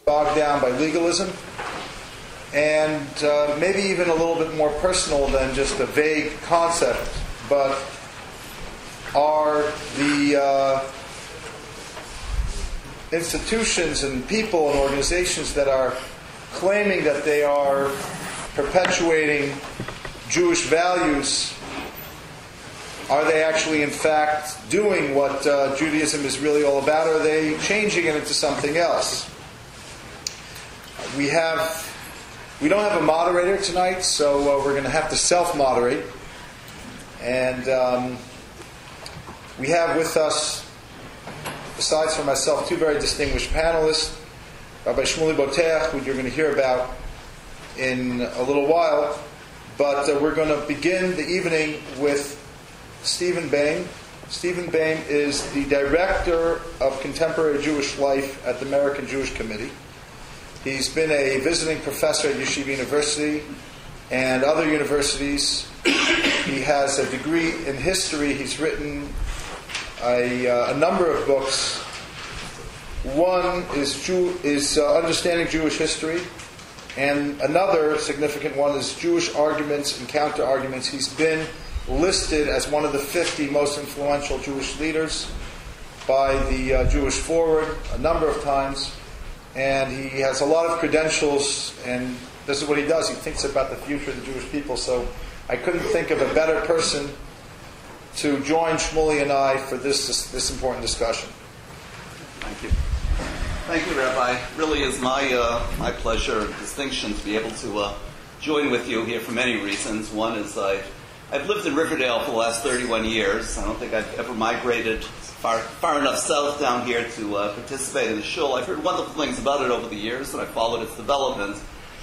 bogged down by legalism, and maybe even a little bit more personal than just a vague concept, but are the institutions and people and organizations that are claiming that they are perpetuating Jewish values, are they actually in fact doing what Judaism is really all about, or are they changing it into something else? We don't have a moderator tonight, so we're going to have to self-moderate. And we have with us, besides for myself, two very distinguished panelists, Rabbi Boteach, who you're going to hear about in a little while. But we're going to begin the evening with Stephen Bayme. Stephen Bayme is the Director of Contemporary Jewish Life at the American Jewish Committee. He's been a visiting professor at Yeshiva University and other universities. He has a degree in history. He's written a number of books. One is Understanding Jewish History, and another significant one is Jewish Arguments and Counter-Arguments. He's been listed as one of the 50 most influential Jewish leaders by the Jewish Forward a number of times. And he has a lot of credentials, and this is what he does. He thinks about the future of the Jewish people. So I couldn't think of a better person to join Shmuley and I for this important discussion. Thank you. Thank you, Rabbi. It really is my pleasure and distinction to be able to join with you here for many reasons. One is I've lived in Riverdale for the last 31 years. I don't think I've ever migrated far enough south down here to participate in the Shul. I've heard wonderful things about it over the years, and I've followed its development.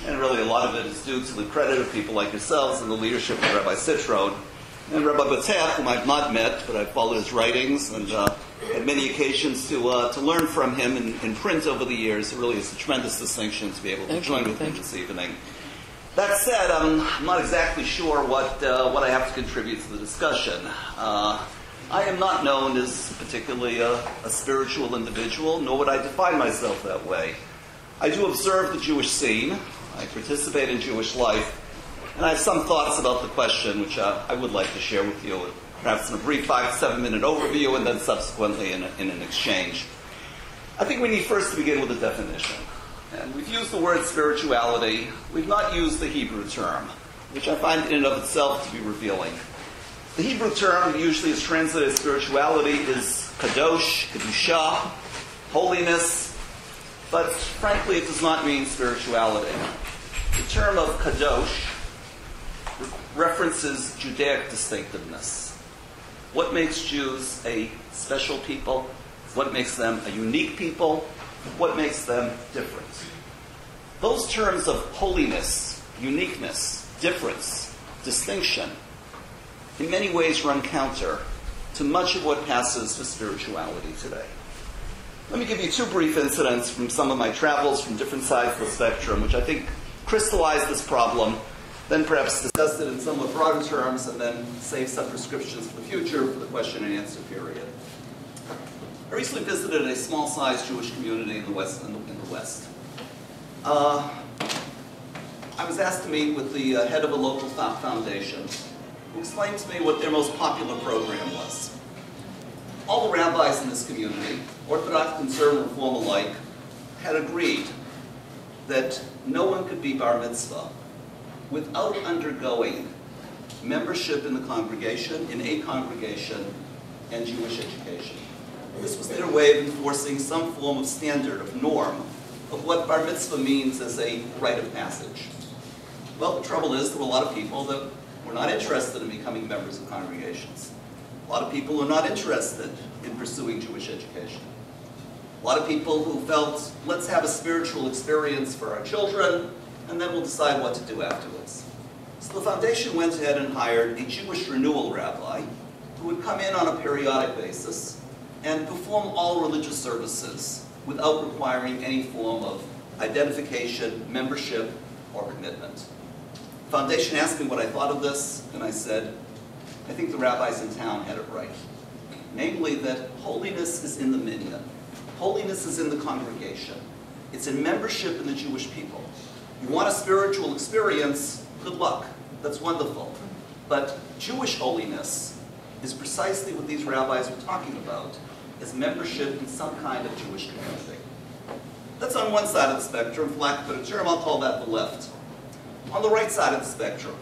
And really a lot of it is due to the credit of people like yourselves and the leadership of Rabbi Citron. And Rabbi Boteach, whom I've not met, but I've followed his writings and had many occasions to learn from him in print over the years. It really is a tremendous distinction to be able to join with him this evening. That said, I'm not exactly sure what I have to contribute to the discussion. I am not known as particularly a spiritual individual, nor would I define myself that way. I do observe the Jewish scene. I participate in Jewish life. And I have some thoughts about the question, which I would like to share with you, perhaps in a brief 5 to 7 minute overview, and then subsequently in an exchange. I think we need first to begin with a definition. And we've used the word spirituality. We've not used the Hebrew term, which I find in and of itself to be revealing. The Hebrew term that usually is translated as spirituality is kadosh, kedusha, holiness, but frankly it does not mean spirituality. The term of kadosh references Judaic distinctiveness. What makes Jews a special people? What makes them a unique people? What makes them different? Those terms of holiness, uniqueness, difference, distinction, in many ways run counter to much of what passes for spirituality today. Let me give you 2 brief incidents from some of my travels from different sides of the spectrum, which I think crystallize this problem, then perhaps discuss it in somewhat broader terms, and then save some prescriptions for the future for the question and answer period. I recently visited a small-sized Jewish community in the West. I was asked to meet with the head of a local foundation, who explained to me what their most popular program was. All the rabbis in this community, Orthodox, Conservative, Reform alike, had agreed that no one could be bar mitzvah without undergoing membership in the congregation, in a congregation, and Jewish education. This was their way of enforcing some form of standard, of norm, of what bar mitzvah means as a rite of passage. Well, the trouble is there were a lot of people that were not interested in becoming members of congregations. A lot of people who are not interested in pursuing Jewish education. A lot of people who felt, let's have a spiritual experience for our children, and then we'll decide what to do afterwards. So the foundation went ahead and hired a Jewish renewal rabbi who would come in on a periodic basis and perform all religious services without requiring any form of identification, membership, or commitment. The foundation asked me what I thought of this, and I said, I think the rabbis in town had it right. Namely that holiness is in the minyan. Holiness is in the congregation. It's in membership in the Jewish people. You want a spiritual experience, good luck. That's wonderful. But Jewish holiness is precisely what these rabbis were talking about, is membership in some kind of Jewish community. That's on one side of the spectrum. For lack of a better term, I'll call that the left. On the right side of the spectrum,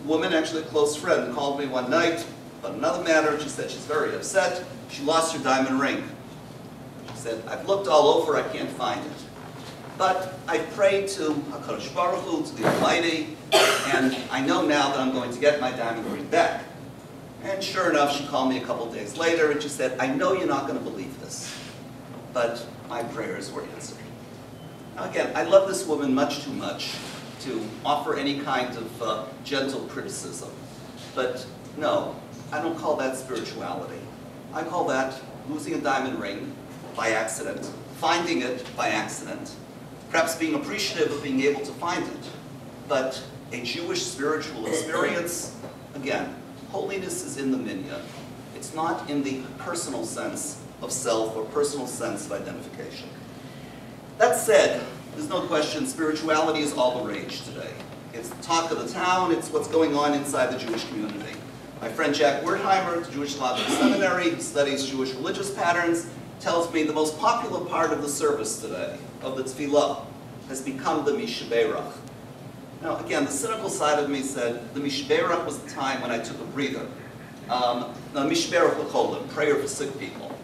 a woman, actually a close friend, called me one night about another matter. She said she's very upset. She lost her diamond ring. She said, I've looked all over, I can't find it. But I prayed to HaKadosh Baruch Hu, to the Almighty, and I know now that I'm going to get my diamond ring back. And sure enough, she called me a couple days later, and she said, I know you're not going to believe this, but my prayers were answered. Now again, I love this woman much too much to offer any kind of gentle criticism. But no, I don't call that spirituality. I call that losing a diamond ring by accident, finding it by accident, perhaps being appreciative of being able to find it. But a Jewish spiritual experience, again, holiness is in the minyan. It's not in the personal sense of self or personal sense of identification. That said, there's no question spirituality is all the rage today. It's the talk of the town, it's what's going on inside the Jewish community. My friend Jack Wertheimer at the Jewish Theological Seminary, who studies Jewish religious patterns, tells me the most popular part of the service today, of the tefillah, has become the Mishberach. Now again, the cynical side of me said the Mishberach was the time when I took a breather. The Mishberach l'cholim, prayer for sick people.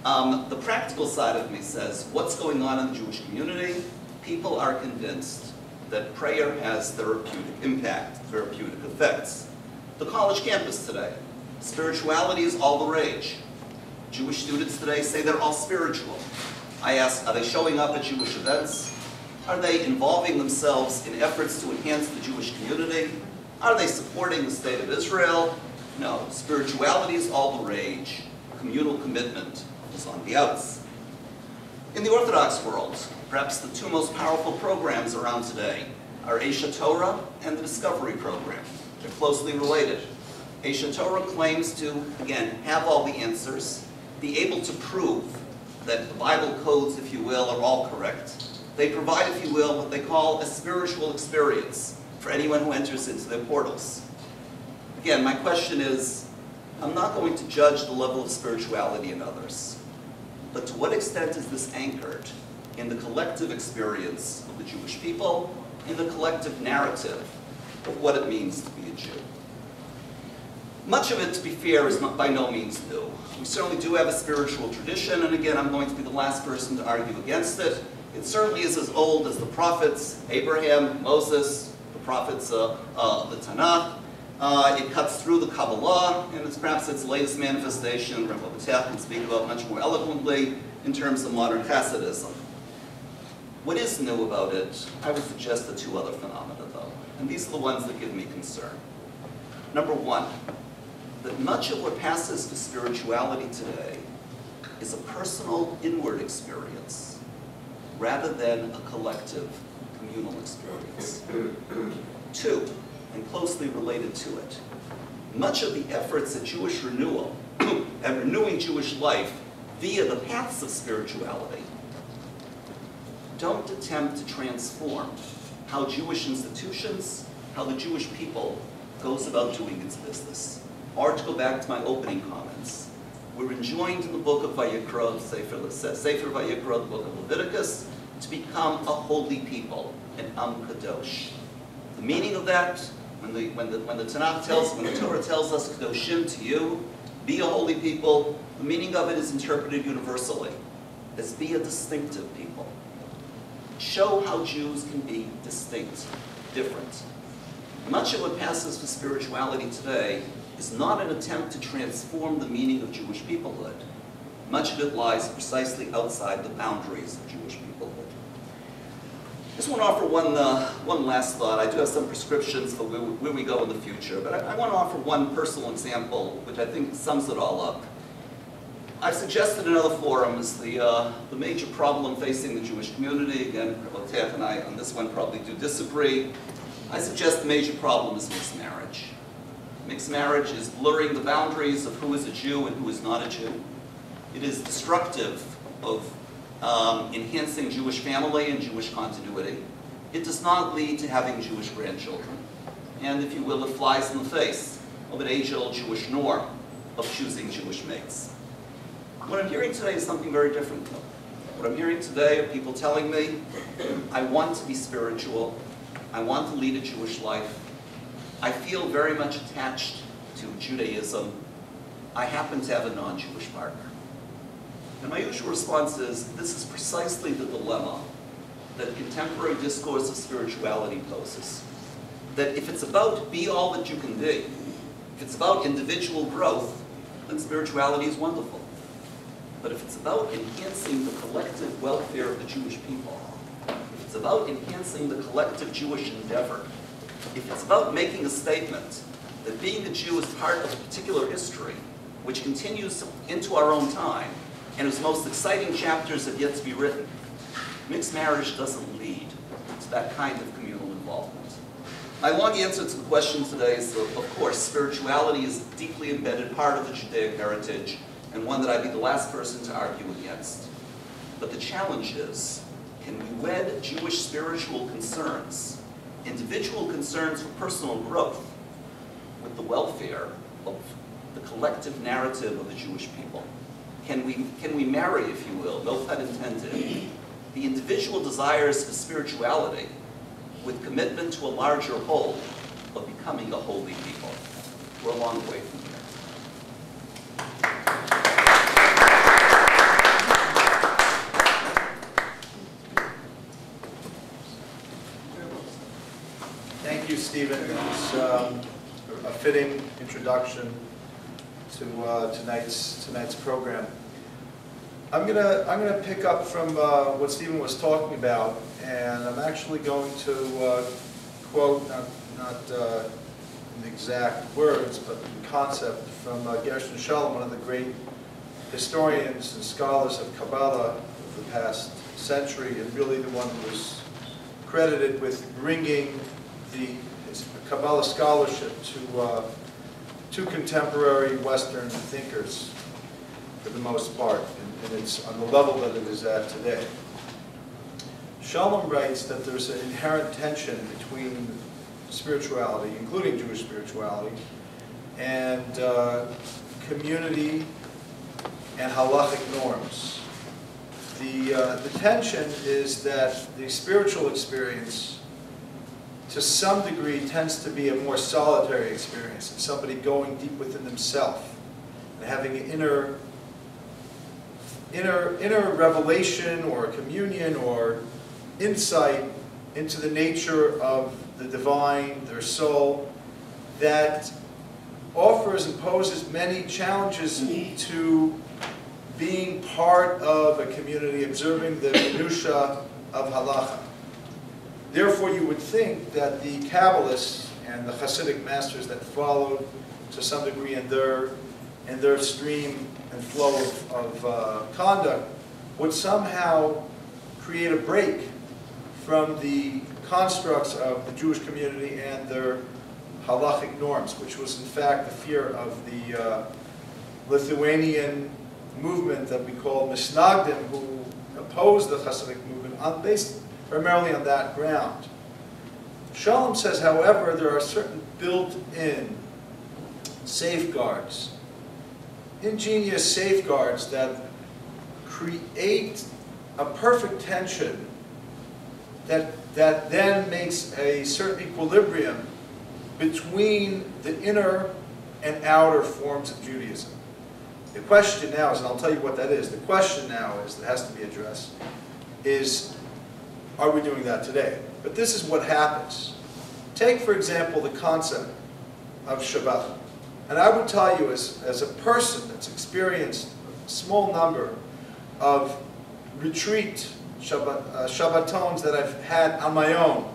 The practical side of me says, what's going on in the Jewish community? People are convinced that prayer has therapeutic impact, therapeutic effects. The college campus today, spirituality is all the rage. Jewish students today say they're all spiritual. I ask, are they showing up at Jewish events? Are they involving themselves in efforts to enhance the Jewish community? Are they supporting the state of Israel? No, spirituality is all the rage. Communal commitment is on the outs. In the Orthodox world, perhaps the two most powerful programs around today are Esha Torah and the Discovery Program. They're closely related. Esha Torah claims to, again, have all the answers, be able to prove that the Bible codes, if you will, are all correct. They provide, if you will, what they call a spiritual experience for anyone who enters into their portals. Again, my question is, I'm not going to judge the level of spirituality in others, but to what extent is this anchored in the collective experience of the Jewish people, in the collective narrative of what it means to be a Jew? Much of it, to be fair, is by no means new. We certainly do have a spiritual tradition, and again, I'm going to be the last person to argue against it. It certainly is as old as the prophets, Abraham, Moses, the prophets of the Tanakh. It cuts through the Kabbalah, and it's perhaps its latest manifestation, Rabbi Boteach can speak about much more eloquently, in terms of modern Hasidism. What is new about it, I would suggest the two other phenomena, though, and these are the ones that give me concern. Number one, that much of what passes for spirituality today is a personal, inward experience, rather than a collective, communal experience. Two, and closely related to it, much of the efforts at Jewish renewal and renewing Jewish life via the paths of spirituality don't attempt to transform how Jewish institutions, how the Jewish people goes about doing its business. Or to go back to my opening comments, we're enjoined in the book of Vayikra, Sefer Vayikra, the book of Leviticus, to become a holy people, an Am Kadosh. The meaning of that, when the Tanakh tells, when the Torah tells us Kadoshim to you, be a holy people, the meaning of it is interpreted universally as be a distinctive people. Show how Jews can be distinct, different. Much of what passes for spirituality today is not an attempt to transform the meaning of Jewish peoplehood. Much of it lies precisely outside the boundaries of Jewish peoplehood. I just want to offer one last thought. I do have some prescriptions for where we go in the future, but I want to offer one personal example, which I think sums it all up. I've suggested in other forums the major problem facing the Jewish community. Again, Boteach and I on this one probably do disagree. I suggest the major problem is mixed marriage. Mixed marriage is blurring the boundaries of who is a Jew and who is not a Jew. It is destructive of enhancing Jewish family and Jewish continuity. It does not lead to having Jewish grandchildren. And if you will, it flies in the face of an age-old Jewish norm of choosing Jewish mates. What I'm hearing today is something very different. What I'm hearing today are people telling me, I want to be spiritual, I want to lead a Jewish life, I feel very much attached to Judaism, I happen to have a non-Jewish partner. And my usual response is, this is precisely the dilemma that contemporary discourse of spirituality poses. That if it's about be all that you can be, if it's about individual growth, then spirituality is wonderful. But if it's about enhancing the collective welfare of the Jewish people, if it's about enhancing the collective Jewish endeavor, if it's about making a statement that being a Jew is part of a particular history, which continues into our own time, and whose most exciting chapters have yet to be written, mixed marriage doesn't lead to that kind of communal involvement. My long answer to the question today is, of course, spirituality is a deeply embedded part of the Judaic heritage, and one that I'd be the last person to argue against. But the challenge is, can we wed Jewish spiritual concerns, individual concerns for personal growth, with the welfare of the collective narrative of the Jewish people? Can we marry, if you will, no pun intended, the individual desires for spirituality with commitment to a larger whole of becoming a holy people? We're a long way from here. Thank you, Stephen. It's a fitting introduction to tonight's program. I'm gonna pick up from what Stephen was talking about, and I'm actually going to quote not in the exact words, but the concept from Gershon Shalom, one of the great historians and scholars of Kabbalah of the past century, and really the one who was credited with bringing his Kabbalah scholarship to contemporary Western thinkers, for the most part, and it's on the level that it is at today. Shalom writes that there's an inherent tension between spirituality, including Jewish spirituality, and community and halachic norms. The tension is that the spiritual experience, to some degree, tends to be a more solitary experience. It's somebody going deep within themselves and having an inner revelation or communion or insight into the nature of the divine, their soul, that offers and poses many challenges to being part of a community, observing the minutiae of halacha. Therefore, you would think that the Kabbalists and the Hasidic masters that followed, to some degree, in their stream and flow of conduct, would somehow create a break from the constructs of the Jewish community and their halachic norms, which was in fact the fear of the Lithuanian movement that we call Misnagdim, who opposed the Hasidic movement based primarily on that ground. Shalom says, however, there are certain built-in safeguards, ingenious safeguards that create a perfect tension that then makes a certain equilibrium between the inner and outer forms of Judaism. The question now is, and I'll tell you what that is, the question now is, that has to be addressed, is, are we doing that today? But this is what happens. Take, for example, the concept of Shabbat. And I would tell you, as a person that's experienced a small number of retreat Shabbatons that I've had on my own,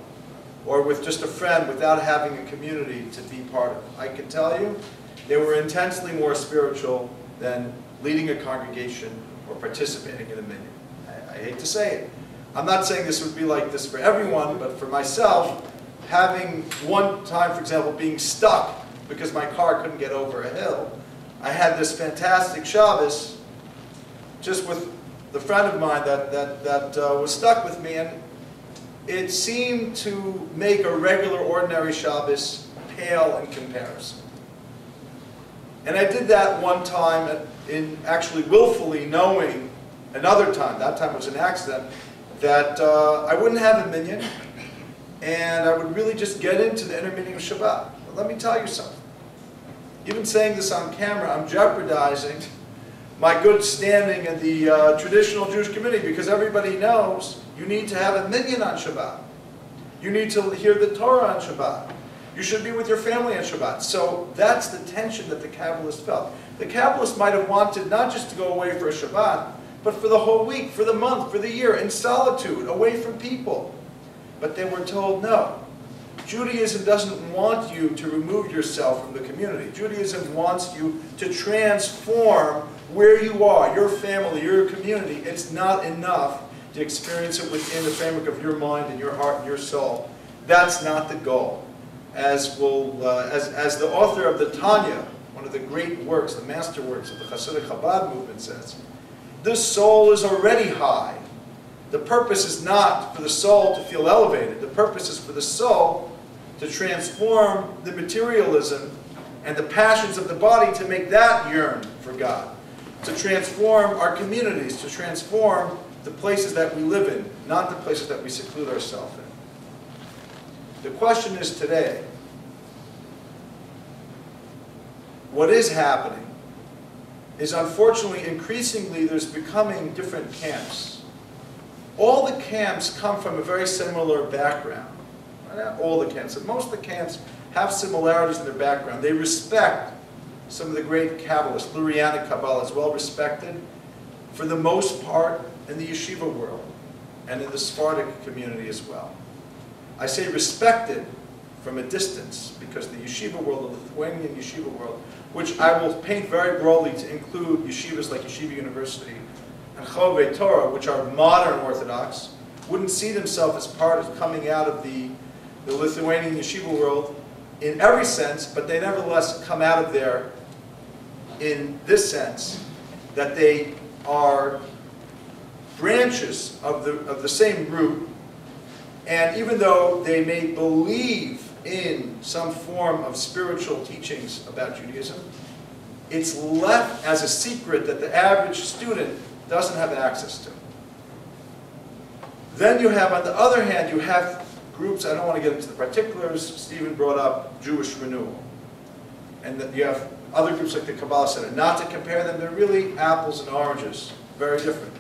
or with just a friend without having a community to be part of, I can tell you, they were intensely more spiritual than leading a congregation or participating in a minyan. I hate to say it. I'm not saying this would be like this for everyone, but for myself, having one time, for example, being stuck because my car couldn't get over a hill, I had this fantastic Shabbos just with the friend of mine that was stuck with me, and it seemed to make a regular, ordinary Shabbos pale in comparison. And I did that one time in actually willfully knowing another time, that time was an accident, that I wouldn't have a minyan, and I would really just get into the intermeaning of Shabbat. But let me tell you something. Even saying this on camera, I'm jeopardizing my good standing in the traditional Jewish community, because everybody knows you need to have a minyan on Shabbat. You need to hear the Torah on Shabbat. You should be with your family on Shabbat. So that's the tension that the Kabbalists felt. The Kabbalists might have wanted not just to go away for a Shabbat, but for the whole week, for the month, for the year, in solitude, away from people. But they were told no. Judaism doesn't want you to remove yourself from the community. Judaism wants you to transform where you are, your family, your community. It's not enough to experience it within the framework of your mind and your heart and your soul. That's not the goal. As the author of the Tanya, one of the great works, the master works of the Hasidic Chabad movement says, this soul is already high. The purpose is not for the soul to feel elevated. The purpose is for the soul to transform the materialism and the passions of the body to make that yearn for God. To transform our communities, to transform the places that we live in, not the places that we seclude ourselves in. The question is today, what is happening is unfortunately increasingly there's becoming different camps. All the camps come from a very similar background. Not all the camps, but most of the camps have similarities in their background. They respect some of the great Kabbalists. Lurianic Kabbalah is well respected for the most part in the yeshiva world and in the Sephardic community as well. I say respected from a distance because the yeshiva world, the Lithuanian yeshiva world, which I will paint very broadly to include yeshivas like Yeshiva University and Chovei Torah, which are modern Orthodox, wouldn't see themselves as part of coming out of the Lithuanian yeshiva world in every sense, but they nevertheless come out of there in this sense, that they are branches of the same root, and even though they may believe in some form of spiritual teachings about Judaism, it's left as a secret that the average student doesn't have access to. Then you have, on the other hand, you have groups, I don't want to get into the particulars, Stephen brought up Jewish Renewal. And that you have other groups like the Kabbalah Center. Not to compare them, they're really apples and oranges, very different.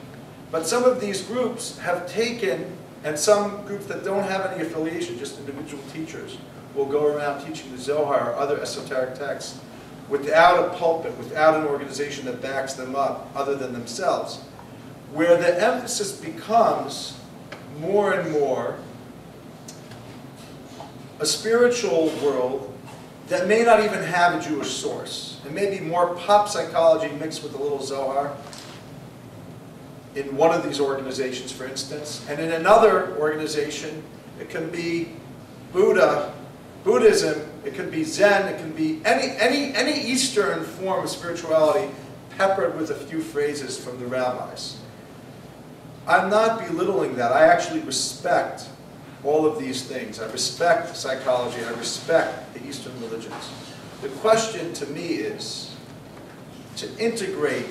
But some of these groups have taken, and some groups that don't have any affiliation, just individual teachers, will go around teaching the Zohar or other esoteric texts without a pulpit, without an organization that backs them up other than themselves, where the emphasis becomes more and more a spiritual world that may not even have a Jewish source. It may be more pop psychology mixed with a little Zohar in one of these organizations, for instance, and in another organization it can be Buddhism, it could be Zen, it can be any Eastern form of spirituality peppered with a few phrases from the rabbis. I'm not belittling that. I actually respect all of these things. I respect psychology, I respect the Eastern religions. The question to me is to integrate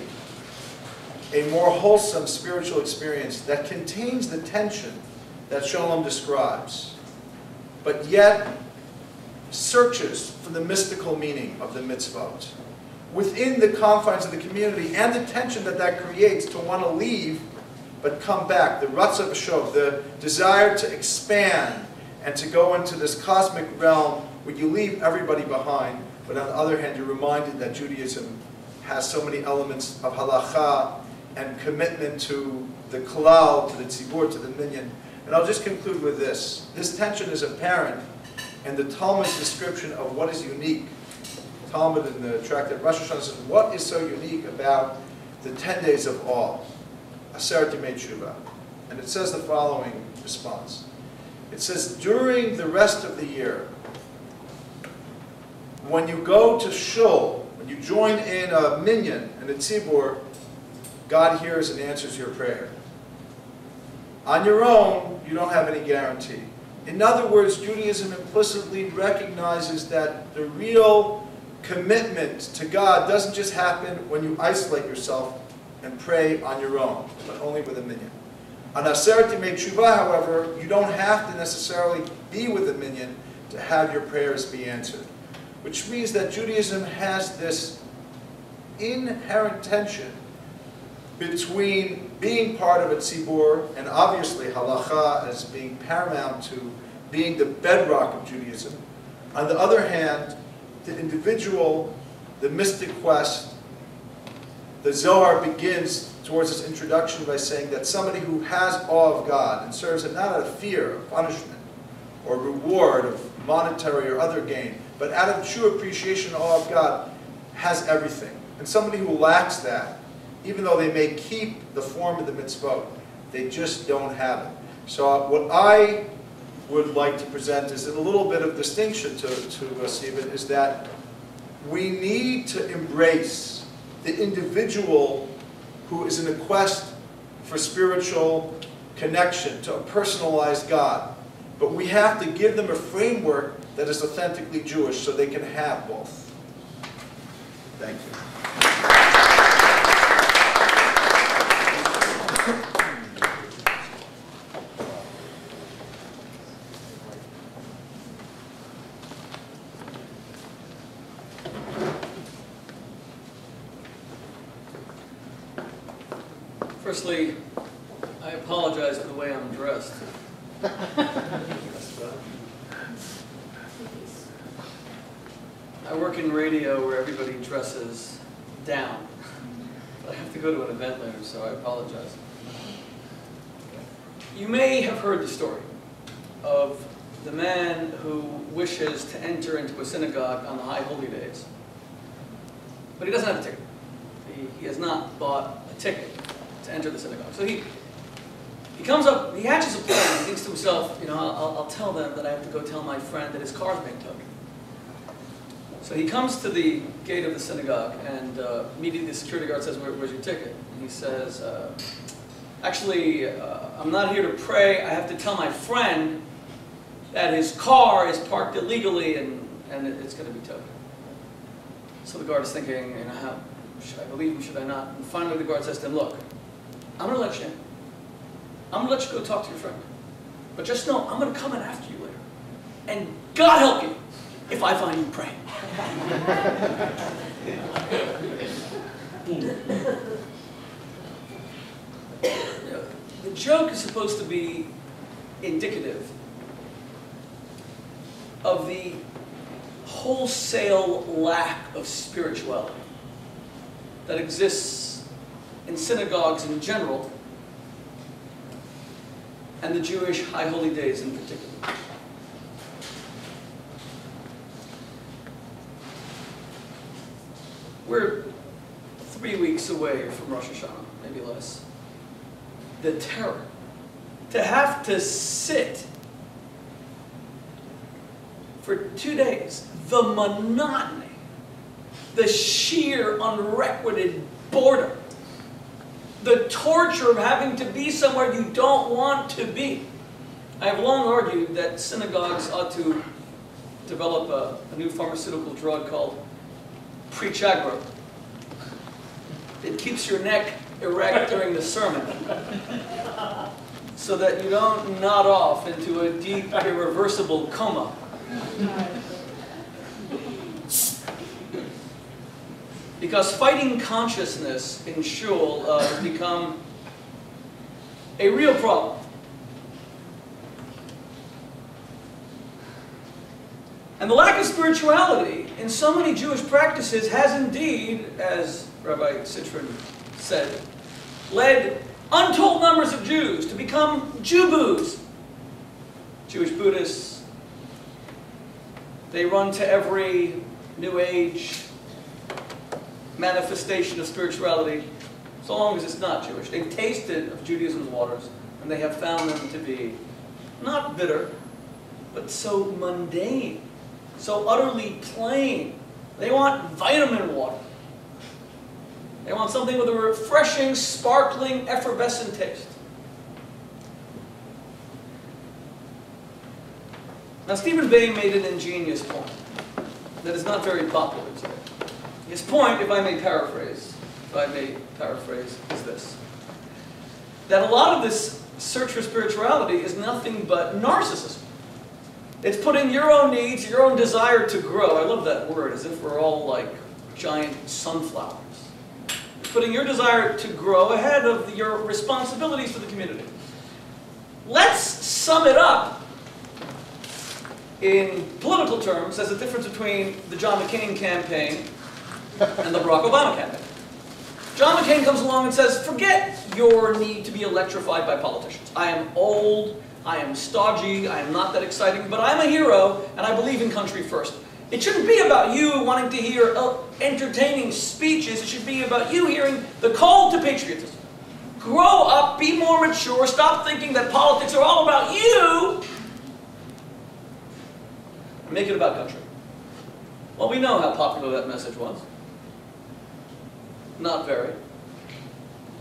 a more wholesome spiritual experience that contains the tension that Sholem describes, but yet searches for the mystical meaning of the mitzvot within the confines of the community, and the tension that that creates to want to leave but come back, the ratzah v'shov, the desire to expand and to go into this cosmic realm where you leave everybody behind, but on the other hand you're reminded that Judaism has so many elements of halacha and commitment to the klal, to the tzibur, to the minyan. And I'll just conclude with this. This tension is apparent in the Talmud's description of what is unique. Talmud in the tractate Rosh Hashanah says, what is so unique about the 10 days of awe? Aseret Yemei Tshuva. And it says the following response. It says, during the rest of the year, when you go to Shul, when you join in a minyan and a tzibur, God hears and answers your prayer. On your own, you don't have any guarantee. In other words, Judaism implicitly recognizes that the real commitment to God doesn't just happen when you isolate yourself and pray on your own, but only with a minyan. On Aseret Yemei Teshuvah, however, you don't have to necessarily be with a minyan to have your prayers be answered. Which means that Judaism has this inherent tension between being part of a tzibur, and obviously halacha as being paramount to being the bedrock of Judaism. On the other hand, the individual, the mystic quest, the Zohar begins towards its introduction by saying that somebody who has awe of God and serves Him not out of fear of punishment or reward of monetary or other gain, but out of true appreciation and awe of God, has everything. And somebody who lacks that, even though they may keep the form of the mitzvot, they just don't have it. So what I would like to present is a little bit of distinction to Stephen, is that we need to embrace the individual who is in a quest for spiritual connection to a personalized God. But we have to give them a framework that is authentically Jewish so they can have both. Thank you. Firstly, I apologize for the way I'm dressed. I work in radio where everybody dresses down. I have to go to an event later, so I apologize. You may have heard the story of the man who wishes to enter into a synagogue on the High Holy Days, but he doesn't have a ticket. He has not bought a ticket to enter the synagogue. So he comes up, he hatches a plan, he thinks to himself, I'll tell them that I have to go tell my friend that his car's being towed. So he comes to the gate of the synagogue, and immediately the security guard says, where's your ticket? And he says, actually, I'm not here to pray. I have to tell my friend that his car is parked illegally and it's going to be towed. So the guard is thinking, how should I believe him, should I not? And finally the guard says to him, look, I'm going to let you in. I'm going to let you go talk to your friend. But just know, I'm going to come in after you later. And God help you if I find you praying. The joke is supposed to be indicative of the wholesale lack of spirituality that exists in synagogues in general, and the Jewish High Holy Days in particular. We're 3 weeks away from Rosh Hashanah, maybe less. The terror, to have to sit for 2 days, the monotony, the sheer unrequited boredom, the torture of having to be somewhere you don't want to be. I have long argued that synagogues ought to develop a new pharmaceutical drug called Prechagra. It keeps your neck erect during the sermon so that you don't nod off into a deep, irreversible coma. Because fighting consciousness in Shul has become a real problem. And the lack of spirituality in so many Jewish practices has indeed, as Rabbi Citron said, led untold numbers of Jews to become Jew-boos. Jewish Buddhists, they run to every New Age manifestation of spirituality, so long as it's not Jewish. They've tasted of Judaism's waters, and they have found them to be not bitter, but so mundane, so utterly plain. They want vitamin water. They want something with a refreshing, sparkling, effervescent taste. Now, Stephen Bayme made an ingenious point that is not very popular today. His point, if I may paraphrase, is this. That a lot of this search for spirituality is nothing but narcissism. It's putting your own needs, your own desire to grow. I love that word, as if we're all like giant sunflowers. It's putting your desire to grow ahead of your responsibilities to the community. Let's sum it up in political terms as the difference between the John McCain campaign and the Barack Obama campaign. John McCain comes along and says, forget your need to be electrified by politicians. I am old, I am stodgy, I am not that exciting, but I'm a hero and I believe in country first. It shouldn't be about you wanting to hear entertaining speeches. It should be about you hearing the call to patriotism. Grow up, be more mature, stop thinking that politics are all about you, and make it about country. Well, we know how popular that message was. Not very.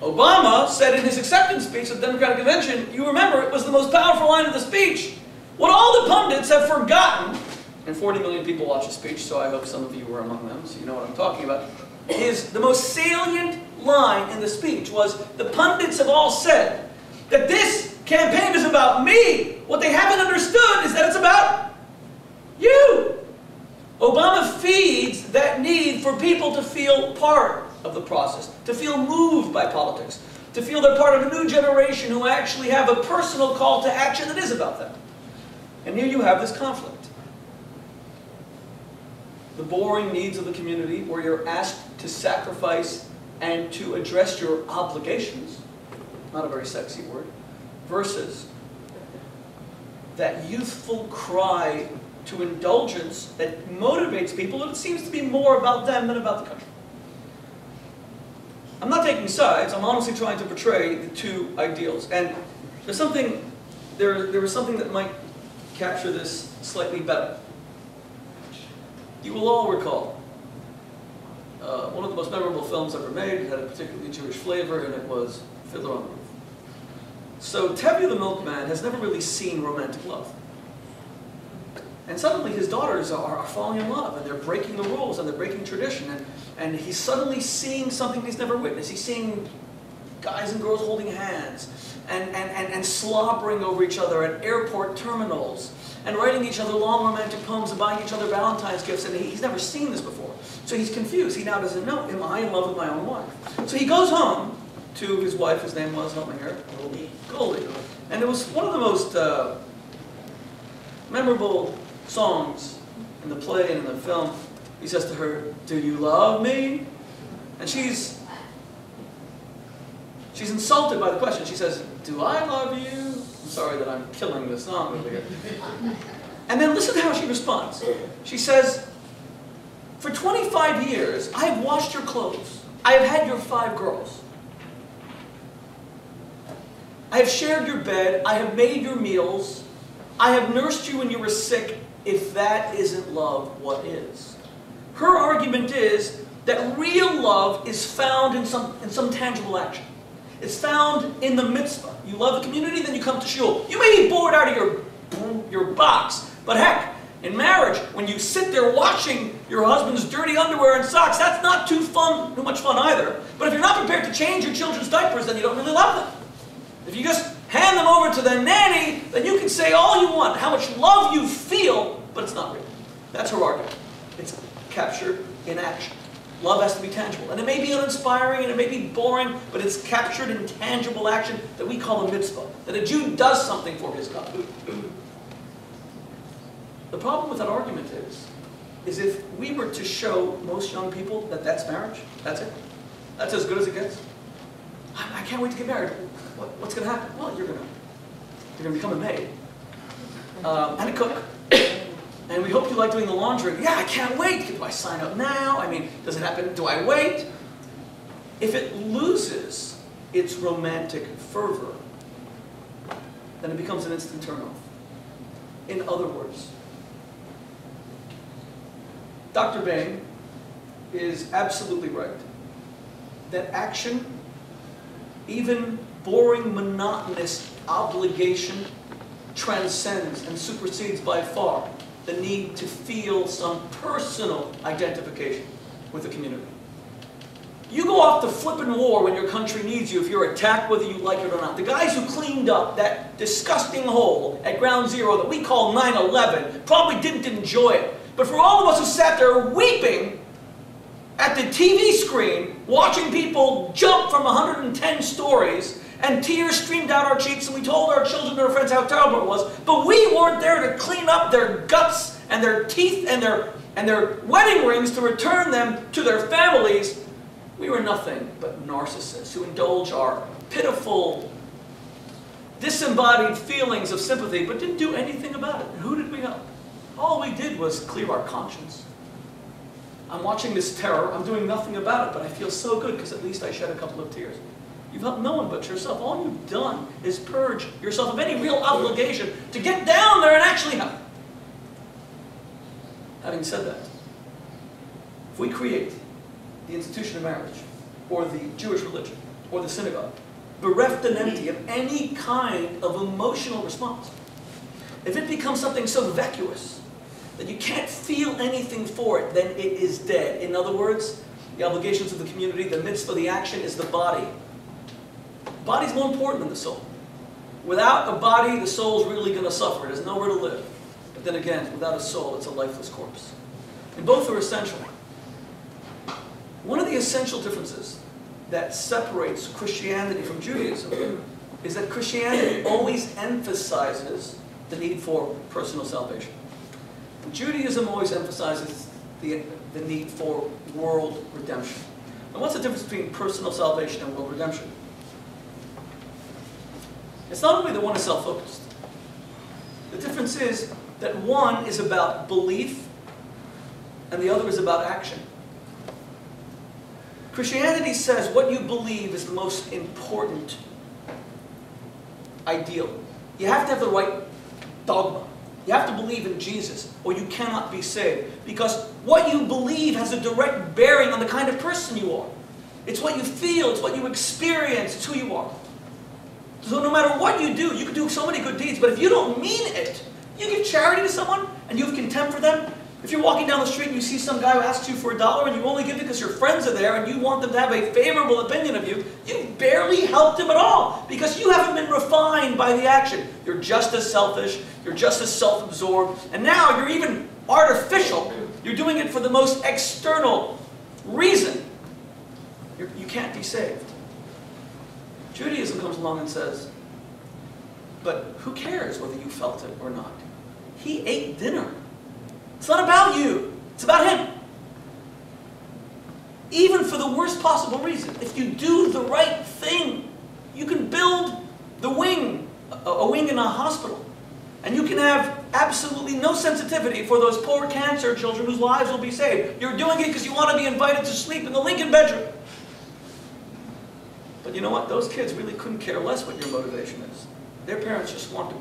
Obama said in his acceptance speech at the Democratic Convention, you remember, it was the most powerful line of the speech. What all the pundits have forgotten, and 40 million people watch the speech, so I hope some of you were among them, so you know what I'm talking about, is the most salient line in the speech was, the pundits have all said that this campaign is about me. What they haven't understood is that it's about you. Obama feeds that need for people to feel part of the process, to feel moved by politics, to feel they're part of a new generation who actually have a personal call to action that is about them. And here you have this conflict. The boring needs of the community where you're asked to sacrifice and to address your obligations, not a very sexy word, versus that youthful cry to indulgence that motivates people, and it seems to be more about them than about the country. I'm not taking sides, I'm honestly trying to portray the two ideals. And there's something, there was something that might capture this slightly better. You will all recall one of the most memorable films ever made. It had a particularly Jewish flavor, and it was Fiddler on the Roof. So Tevye the milkman has never really seen romantic love. And suddenly his daughters are falling in love, and they're breaking the rules, and they're breaking tradition, and he's suddenly seeing something he's never witnessed. He's seeing guys and girls holding hands, and slobbering over each other at airport terminals, and writing each other long romantic poems and buying each other Valentine's gifts, and he's never seen this before. So he's confused. He now doesn't know, am I in love with my own wife? So he goes home to his wife, his name was, help me here, Goldie. And it was one of the most memorable songs in the play and in the film. He says to her, do you love me? And she's insulted by the question. She says, do I love you? I'm sorry that I'm killing the song over here. And then listen to how she responds. She says, for 25 years, I have washed your clothes. I have had your 5 girls. I have shared your bed. I have made your meals. I have nursed you when you were sick. If that isn't love, what is? Her argument is that real love is found in some tangible action. It's found in the mitzvah. You love the community, then you come to Shul. You may be bored out of your box, but heck, in marriage, when you sit there watching your husband's dirty underwear and socks, that's not too much fun either. But if you're not prepared to change your children's diapers, then you don't really love them. If you just hand them over to the nanny, then you can say all you want, how much love you feel, but it's not real. That's her argument. It's captured in action. Love has to be tangible. And it may be uninspiring and it may be boring, but it's captured in tangible action that we call a mitzvah. That a Jew does something for his God. The problem with that argument is if we were to show most young people that that's marriage, that's it. That's as good as it gets. I can't wait to get married. What's going to happen? Well, you're going to become a maid. And a cook. And we hope you like doing the laundry. Yeah, I can't wait. Do I sign up now? I mean, does it happen? Do I wait? If it loses its romantic fervor, then it becomes an instant turnoff. In other words, Dr. Bayme is absolutely right that action, even boring, monotonous obligation, transcends and supersedes by far the need to feel some personal identification with the community. You go off to flippin' war when your country needs you if you're attacked, whether you like it or not. The guys who cleaned up that disgusting hole at Ground Zero that we call 9/11 probably didn't enjoy it. But for all of us who sat there weeping at the TV screen, watching people jump from 110 stories, and tears streamed down our cheeks, and we told our children and our friends how terrible it was, but we weren't there to clean up their guts and their teeth and their wedding rings to return them to their families. We were nothing but narcissists who indulge our pitiful, disembodied feelings of sympathy, but didn't do anything about it. And who did we help? All we did was clear our conscience. I'm watching this terror, I'm doing nothing about it, but I feel so good because at least I shed a couple of tears. You've helped no one but yourself. All you've done is purge yourself of any real obligation to get down there and actually help. Having said that, if we create the institution of marriage, or the Jewish religion, or the synagogue, bereft and empty of any kind of emotional response, if it becomes something so vacuous that you can't feel anything for it, then it is dead. In other words, the obligations of the community, the mitzvah, the action is the body. The body's more important than the soul. Without a body, the soul's really going to suffer. It has nowhere to live. But then again, without a soul, it's a lifeless corpse. And both are essential. One of the essential differences that separates Christianity from Judaism is that Christianity always emphasizes the need for personal salvation. And Judaism always emphasizes the need for world redemption. And what's the difference between personal salvation and world redemption? It's not only that one is self-focused. The difference is that one is about belief and the other is about action. Christianity says what you believe is the most important ideal. You have to have the right dogma. You have to believe in Jesus or you cannot be saved. Because what you believe has a direct bearing on the kind of person you are. It's what you feel, it's what you experience, it's who you are. So no matter what you do, you can do so many good deeds, but if you don't mean it, you give charity to someone and you have contempt for them. If you're walking down the street and you see some guy who asks you for $1 and you only give it because your friends are there and you want them to have a favorable opinion of you, you barely helped him at all because you haven't been refined by the action. You're just as selfish, you're just as self-absorbed, and now you're even artificial. You're doing it for the most external reason. You can't be saved. Judaism comes along and says, but who cares whether you felt it or not? He ate dinner. It's not about you. It's about him. Even for the worst possible reason. If you do the right thing, you can build the wing, a wing in a hospital. And you can have absolutely no sensitivity for those poor cancer children whose lives will be saved. You're doing it because you want to be invited to sleep in the Lincoln bedroom. But you know what? Those kids really couldn't care less what your motivation is. Their parents just want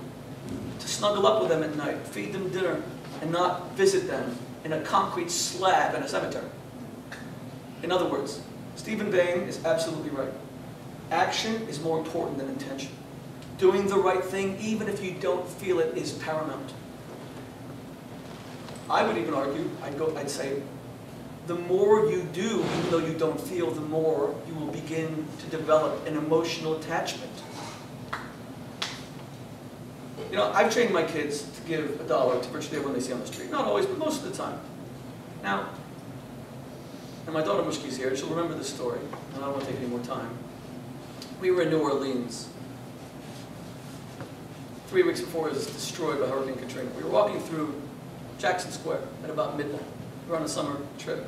to snuggle up with them at night, feed them dinner, and not visit them in a concrete slab in a cemetery. In other words, Stephen Bayme is absolutely right. Action is more important than intention. Doing the right thing, even if you don't feel it, is paramount. I would even argue, I'd say, the more you do, even though you don't feel, the more you will begin to develop an emotional attachment. You know, I've trained my kids to give $1 to virtually everyone they see on the street. Not always, but most of the time. Now, and my daughter Mushki's here, she'll remember this story, and I don't want to take any more time. We were in New Orleans 3 weeks before it was destroyed by Hurricane Katrina. We were walking through Jackson Square at about midnight. We were on a summer trip.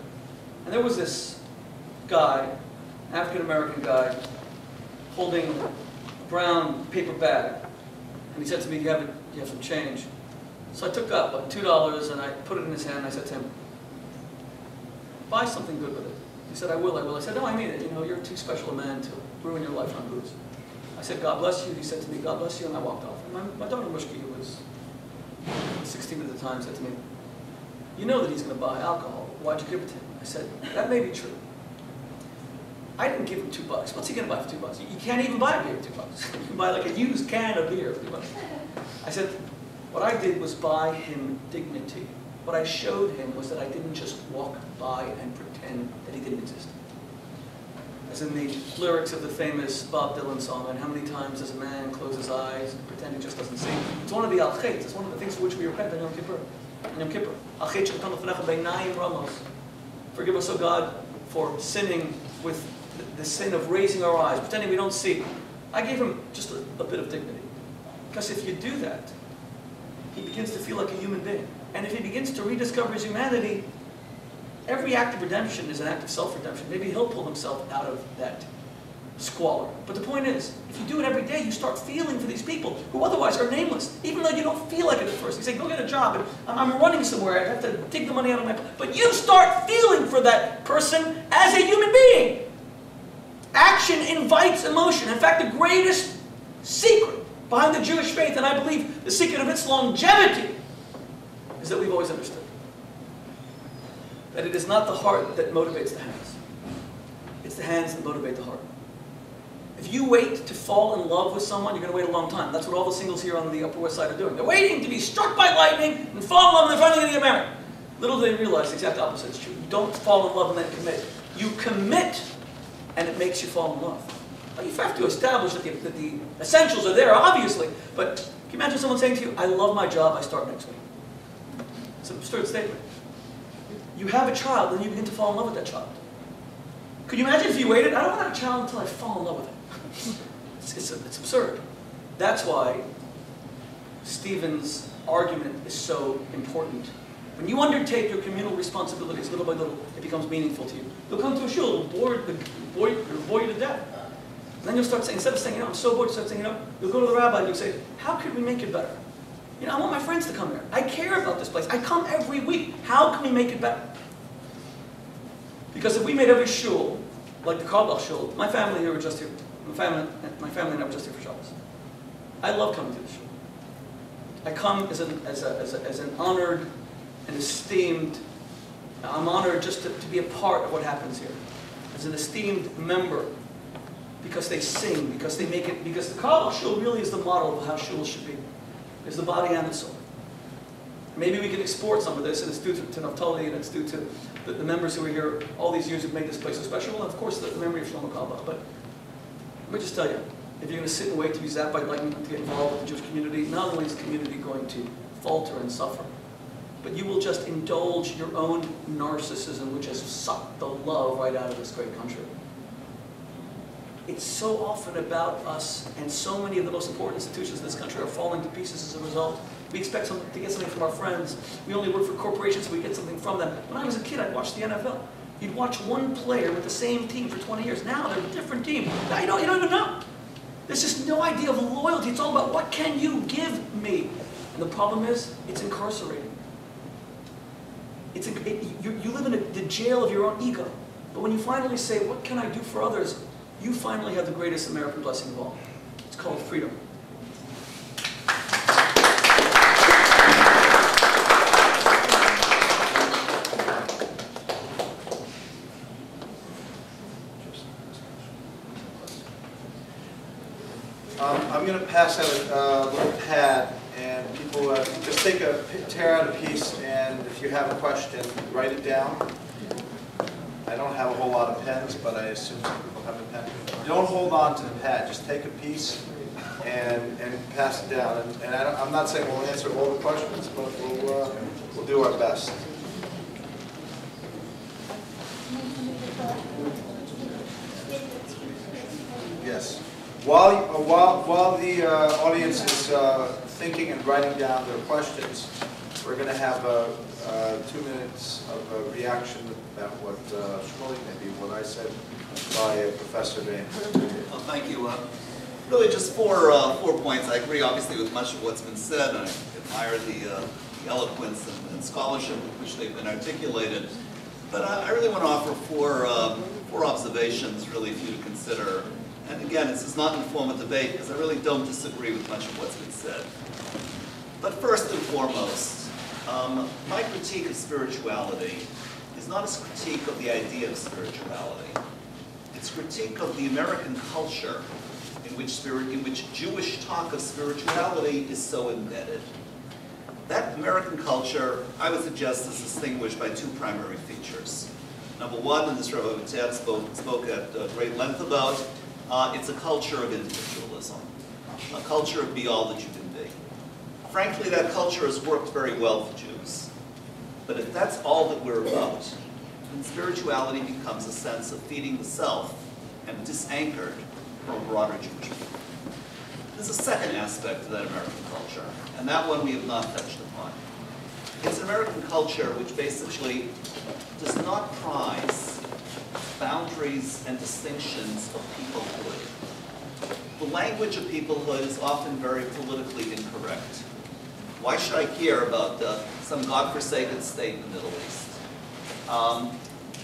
And there was this guy, African-American guy, holding a brown paper bag. And he said to me, you have some change. So I took up like $2 and I put it in his hand and I said to him, buy something good with it. He said, I will. I said, no, I mean it. You know, you're too special a man to ruin your life on booze. I said, God bless you. He said to me, God bless you, and I walked off. And my daughter Mushki, who was 16 at the time, said to me, you know that he's going to buy alcohol. Why'd you give it to him? I said, that may be true. I didn't give him $2. What's he going to buy for $2? You can't even buy a beer for $2. You can buy like a used can of beer for $2. I said, what I did was buy him dignity. What I showed him was that I didn't just walk by and pretend that he didn't exist. As in the lyrics of the famous Bob Dylan song, and how many times does a man close his eyes and pretend he just doesn't see? It's one of the al-chet, it's one of the things for which we repent on Yom Kippur. On Yom Kippur. Al-chet shekatan lefnecha beinayim ramos. Forgive us, O God, for sinning with the sin of raising our eyes, pretending we don't see. I gave him just a bit of dignity. Because if you do that, he begins to feel like a human being. And if he begins to rediscover his humanity, every act of redemption is an act of self-redemption. Maybe he'll pull himself out of that squalor. But the point is, if you do it every day, you start feeling for these people who otherwise are nameless, even though you don't feel like it at first. You say, go get a job, and I'm running somewhere, I have to dig the money out of my pocket. But you start feeling for that person as a human being. Action invites emotion. In fact, the greatest secret behind the Jewish faith, and I believe the secret of its longevity, is that we've always understood that it is not the heart that motivates the hands. It's the hands that motivate the heart. If you wait to fall in love with someone, you're going to wait a long time. That's what all the singles here on the Upper West Side are doing. They're waiting to be struck by lightning and fall in love, and they're finally going to get married. Little do they realize the exact opposite is true. You don't fall in love and then commit. You commit, and it makes you fall in love. Well, you have to establish that the essentials are there, obviously. But can you imagine someone saying to you, I love my job, I start next week? It's an absurd statement. You have a child, and you begin to fall in love with that child. Could you imagine if you waited? I don't want to have a child until I fall in love with it. It's absurd. That's why Stephen's argument is so important. When you undertake your communal responsibilities little by little, it becomes meaningful to you. You'll come to a shul, it'll bore you to death. And then you'll start saying, instead of saying, I'm so bored, you start saying, you'll go to the rabbi and you'll say, how could we make it better? I want my friends to come here. I care about this place. I come every week. How can we make it better? Because if we made every shul like the Carlebach shul, my family here were just here. My family and I were just here for Shabbos. I love coming to the shul. I come as an honored and esteemed. I'm honored just to be a part of what happens here, as an esteemed member, because they sing, because they make it. Because the Carlebach shul really is the model of how shuls should be. Is the body and the soul. Maybe we can export some of this, and it's due to Naftali, and it's due to the members who are here all these years who've made this place so special, and of course the memory of Shlomo Carlebach. But let me just tell you, if you're going to sit and wait to be zapped by lightning to get involved with the Jewish community, not only is the community going to falter and suffer, but you will just indulge your own narcissism, which has sucked the love right out of this great country. It's so often about us, and so many of the most important institutions in this country are falling to pieces as a result. We expect to get something from our friends. We only work for corporations, so we get something from them. When I was a kid, I'd watch the NFL. You'd watch one player with the same team for 20 years. Now they're a different team. Now you don't even know. There's just no idea of loyalty. It's all about what can you give me? And the problem is, it's incarcerating. You live in the jail of your own ego. But when you finally say, what can I do for others? You finally have the greatest American blessing of all. It's called freedom. I'm going to pass out a little pad, and people just tear out a piece, and if you have a question, write it down. I don't have a whole lot of pens, but I assume some people have a pen. Don't hold on to the pad. Just take a piece and pass it down. And I'm not saying we'll answer all the questions, but we'll do our best. Yes. While the audience is thinking and writing down their questions, we're going to have 2 minutes of a reaction about what Shmuley, maybe what I said by Professor Bayme. Well, thank you. Really, just four points. I agree, obviously, with much of what's been said. I admire the eloquence and scholarship with which they've been articulated. But I really want to offer four observations, really, for you to consider. And again, this is not an informal debate, because I really don't disagree with much of what's been said. But first and foremost, my critique of spirituality is not a critique of the idea of spirituality. It's critique of the American culture in which Jewish talk of spirituality is so embedded. That American culture, I would suggest, is distinguished by two primary features. Number one, and this Rabbi Boteach spoke at great length about, it's a culture of individualism, a culture of be all that you can be. Frankly, that culture has worked very well for Jews. But if that's all that we're about, then spirituality becomes a sense of feeding the self and disanchored from a broader Jewish people. There's a second aspect to that American culture, and that one we have not touched upon. It's an American culture which basically does not prize boundaries and distinctions of peoplehood. The language of peoplehood is often very politically incorrect. Why should I care about some godforsaken state in the Middle East?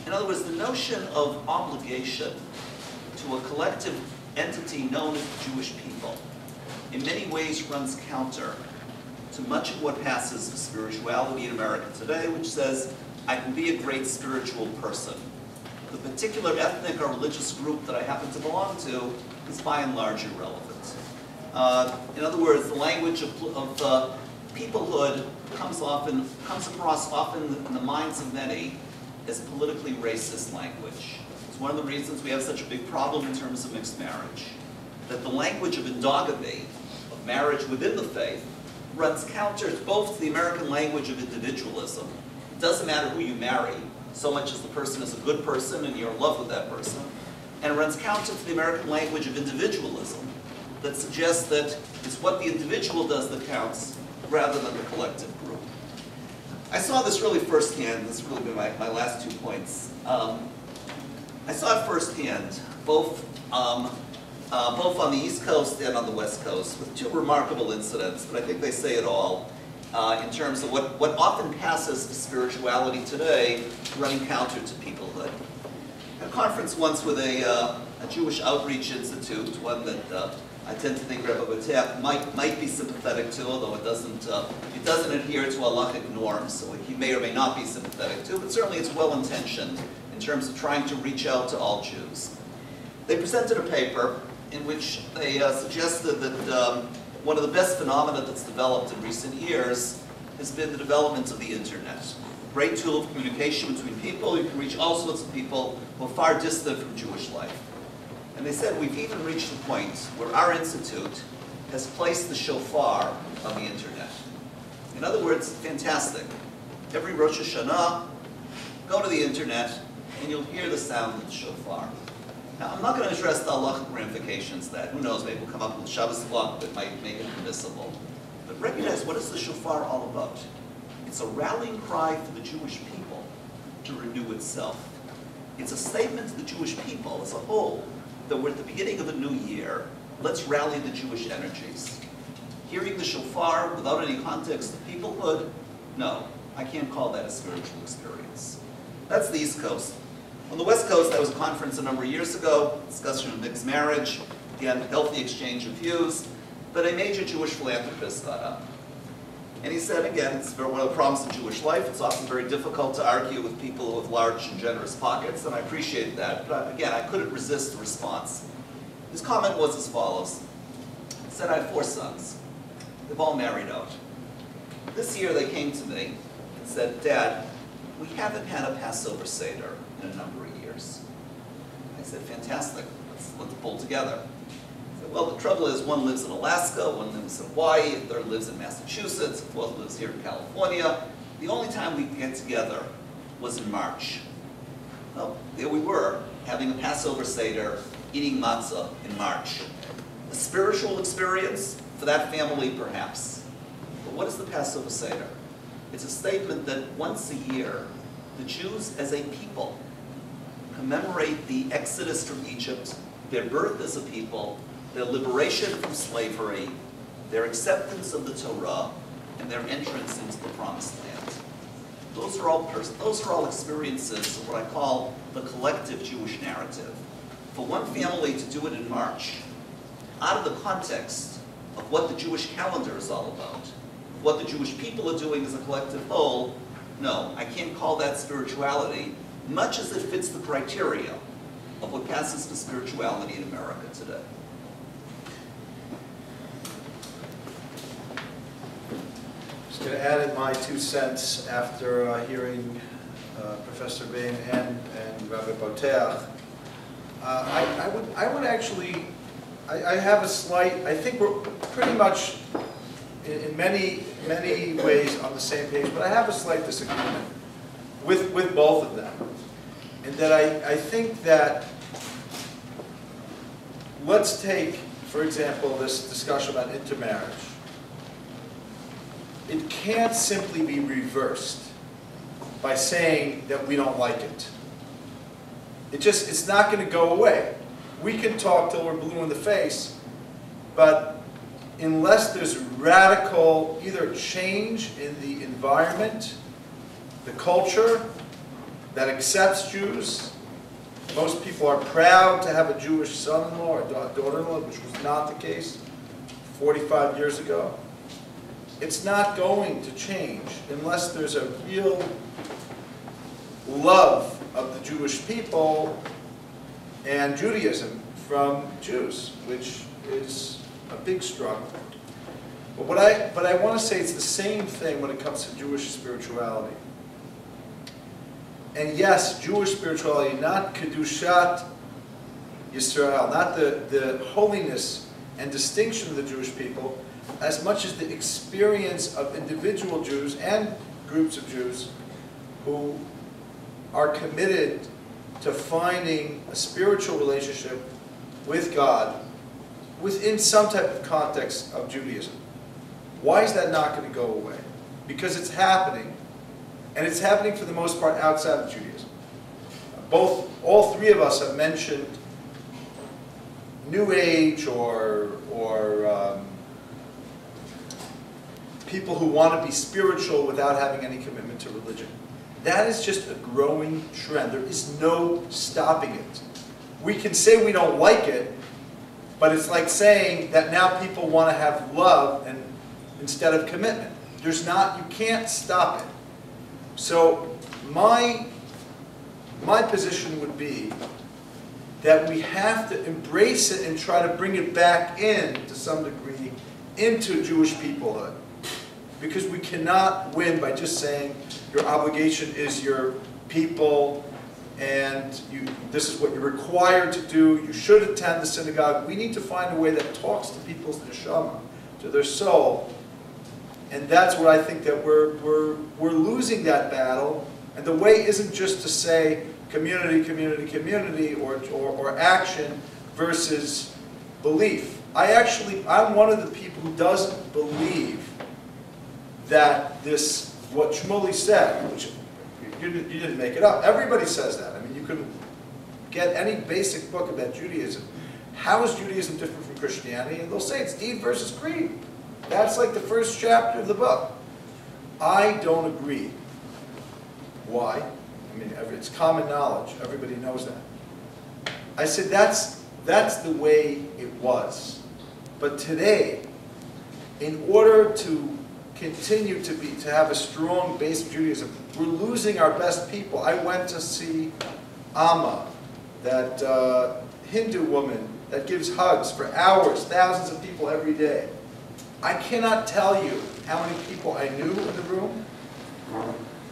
In other words, the notion of obligation to a collective entity known as the Jewish people in many ways runs counter to much of what passes for spirituality in America today, which says, I can be a great spiritual person. The particular ethnic or religious group that I happen to belong to is by and large irrelevant. In other words, the language of peoplehood comes across often in the minds of many as politically racist language. It's one of the reasons we have such a big problem in terms of mixed marriage. That the language of endogamy, of marriage within the faith, runs counter both to the American language of individualism. It doesn't matter who you marry, so much as the person is a good person and you're in love with that person. And it runs counter to the American language of individualism that suggests that it's what the individual does that counts rather than the collective group. I saw this really firsthand. This has really been my last 2 points. I saw it firsthand, both on the East Coast and on the West Coast, with two remarkable incidents, but I think they say it all in terms of what often passes as spirituality today, running counter to peoplehood. I had a conference once with a Jewish Outreach Institute, one that I tend to think Rabbi Boteach might be sympathetic to, although it doesn't adhere to halachic norms, so he may or may not be sympathetic to, but certainly it's well-intentioned in terms of trying to reach out to all Jews. They presented a paper in which they suggested that one of the best phenomena that's developed in recent years has been the development of the internet. A great tool of communication between people. You can reach all sorts of people who are far distant from Jewish life. And they said we've even reached the point where our institute has placed the shofar on the internet. In other words, fantastic. Every Rosh Hashanah, go to the internet and you'll hear the sound of the shofar. Now, I'm not going to address the halachic ramifications of that. Who knows, maybe we'll come up with Shabbos law that might make it permissible. But recognize, what is the shofar all about? It's a rallying cry for the Jewish people to renew itself. It's a statement to the Jewish people as a whole that we're at the beginning of a new year. Let's rally the Jewish energies. Hearing the shofar without any context of peoplehood, no, I can't call that a spiritual experience. That's the East Coast. On the West Coast, there was a conference a number of years ago, discussion of mixed marriage, again, healthy exchange of views, but a major Jewish philanthropist got up. And he said, again, it's one of the problems of Jewish life. It's often very difficult to argue with people with large and generous pockets, and I appreciate that. But again, I couldn't resist the response. His comment was as follows. He said, I have 4 sons. They've all married out. This year they came to me and said, Dad, we haven't had a Passover Seder in a number of years. I said, fantastic, let's pull together. I said, well, the trouble is one lives in Alaska, one lives in Hawaii, a third lives in Massachusetts, a fourth lives here in California. The only time we could get together was in March. Well, there we were, having a Passover Seder, eating matzah in March. A spiritual experience for that family, perhaps. But what is the Passover Seder? It's a statement that once a year, the Jews as a people commemorate the exodus from Egypt, their birth as a people, their liberation from slavery, their acceptance of the Torah, and their entrance into the Promised Land. Those are all experiences of what I call the collective Jewish narrative. For one family to do it in March, out of the context of what the Jewish calendar is all about, what the Jewish people are doing as a collective whole, no, I can't call that spirituality, much as it fits the criteria of what passes for spirituality in America today? Just going to add in my 2 cents after hearing Professor Bayme and Rabbi Boteach. I would actually, I have a slight, I think we're pretty much in many ways on the same page, but I have a slight disagreement with both of them. And that I think that, let's take, for example, this discussion about intermarriage. It can't simply be reversed by saying that we don't like it. It's not going to go away. We can talk till we're blue in the face, but unless there's radical either change in the environment, the culture that accepts Jews, most people are proud to have a Jewish son-in-law or daughter-in-law, which was not the case 45 years ago. It's not going to change unless there's a real love of the Jewish people and Judaism from Jews, which is a big struggle. But I want to say it's the same thing when it comes to Jewish spirituality. And yes, Jewish spirituality, not Kedushat Yisrael, not the holiness and distinction of the Jewish people, as much as the experience of individual Jews and groups of Jews who are committed to finding a spiritual relationship with God within some type of context of Judaism. Why is that not going to go away? Because it's happening, and it's happening for the most part outside of Judaism. All three of us have mentioned New Age or people who want to be spiritual without having any commitment to religion. That is just a growing trend. There is no stopping it. We can say we don't like it, but it's like saying that now people want to have love and instead of commitment. There's not, you can't stop it. So my position would be that we have to embrace it and try to bring it back in, to some degree, into Jewish peoplehood. Because we cannot win by just saying your obligation is your people and this is what you're required to do. You should attend the synagogue. We need to find a way that talks to people's neshama, to their soul. And that's what I think that we're losing that battle. And the way isn't just to say community, community, community, or action versus belief. I'm one of the people who doesn't believe that this, what Shmuley said, which you didn't make it up. Everybody says that. I mean, you can get any basic book about Judaism. How is Judaism different from Christianity? And they'll say it's deed versus creed. That's like the first chapter of the book. I don't agree. Why? I mean, it's common knowledge. Everybody knows that. I said that's the way it was. But today, in order to continue to have a strong base of Judaism, we're losing our best people. I went to see Amma, that Hindu woman that gives hugs for hours, thousands of people every day. I cannot tell you how many people I knew in the room.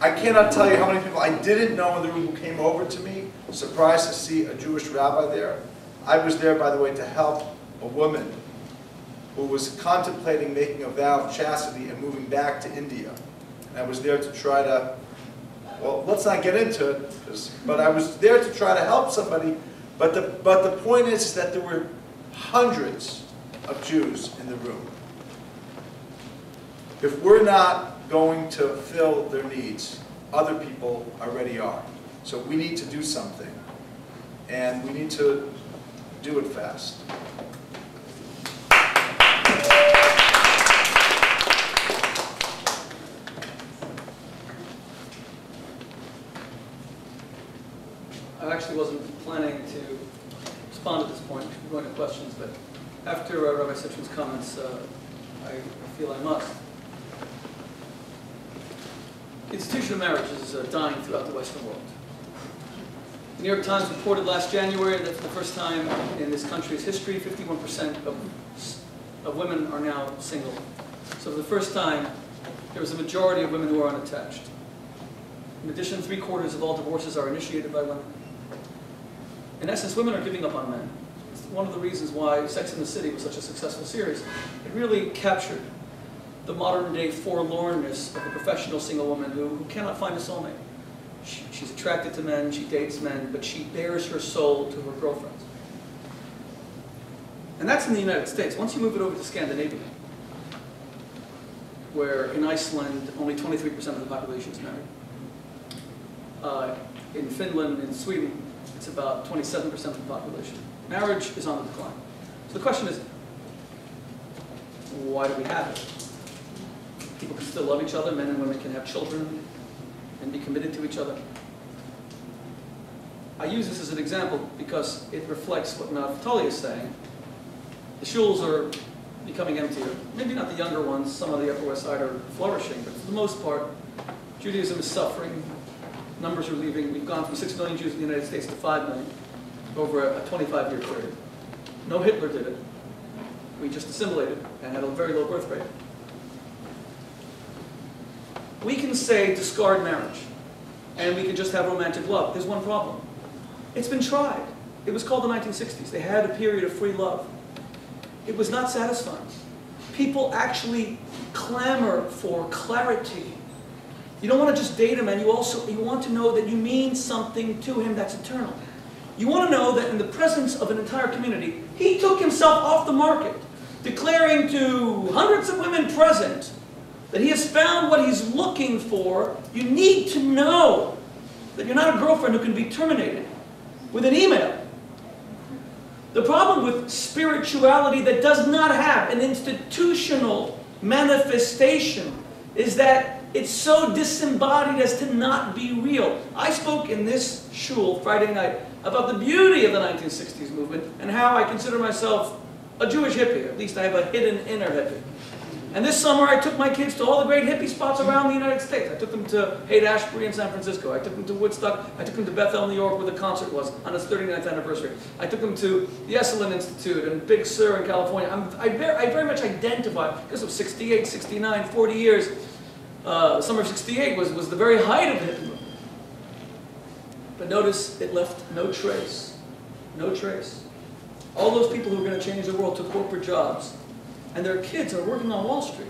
I cannot tell you how many people I didn't know in the room who came over to me, surprised to see a Jewish rabbi there. I was there, by the way, to help a woman who was contemplating making a vow of chastity and moving back to India. And I was there to try to, well, let's not get into it, but I was there to try to help somebody. But the point is that there were hundreds of Jews in the room. If we're not going to fill their needs, other people already are. So we need to do something. And we need to do it fast. I actually wasn't planning to respond at this point. We should go into questions, but after Rabbi Citron's comments, I feel I must. The institution of marriage is dying throughout the Western world. New York Times reported last January that for the first time in this country's history, 51% of women are now single. So for the first time, there was a majority of women who are unattached. In addition, 3/4 of all divorces are initiated by women. In essence, women are giving up on men. It's one of the reasons why Sex and the City was such a successful series. It really captured the modern-day forlornness of the professional single woman who cannot find a soulmate. She's attracted to men, she dates men, but she bears her soul to her girlfriends. And that's in the United States. Once you move it over to Scandinavia, where in Iceland only 23% of the population is married. In Finland, in Sweden, it's about 27% of the population. Marriage is on the decline. So the question is, why do we have it? People can still love each other, men and women can have children and be committed to each other. I use this as an example because it reflects what Naftali is saying. The shuls are becoming emptier. Maybe not the younger ones, some of the Upper West Side are flourishing, but for the most part, Judaism is suffering. Numbers are leaving. We've gone from 6 million Jews in the United States to 5 million over a 25-year period. No Hitler did it. We just assimilated and had a very low birth rate. We can say discard marriage, and we can just have romantic love. There's one problem. It's been tried. It was called the 1960s. They had a period of free love. It was not satisfying. People actually clamor for clarity. You don't want to just date a man, you want to know that you mean something to him that's eternal. You want to know that in the presence of an entire community, he took himself off the market, declaring to hundreds of women present that he has found what he's looking for. You need to know that you're not a girlfriend who can be terminated with an email. The problem with spirituality that does not have an institutional manifestation is that it's so disembodied as to not be real. I spoke in this shul Friday night about the beauty of the 1960s movement and how I consider myself a Jewish hippie. At least I have a hidden inner hippie. And this summer I took my kids to all the great hippie spots around the United States. I took them to Haight-Ashbury in San Francisco. I took them to Woodstock. I took them to Bethel, New York, where the concert was on its 39th anniversary. I took them to the Esalen Institute and Big Sur in California. I very much identify, because of 68, 69, 40 years, summer of 68 was the very height of the hippie movement. But notice it left no trace. No trace. All those people who were going to change the world took corporate jobs, and their kids are working on Wall Street.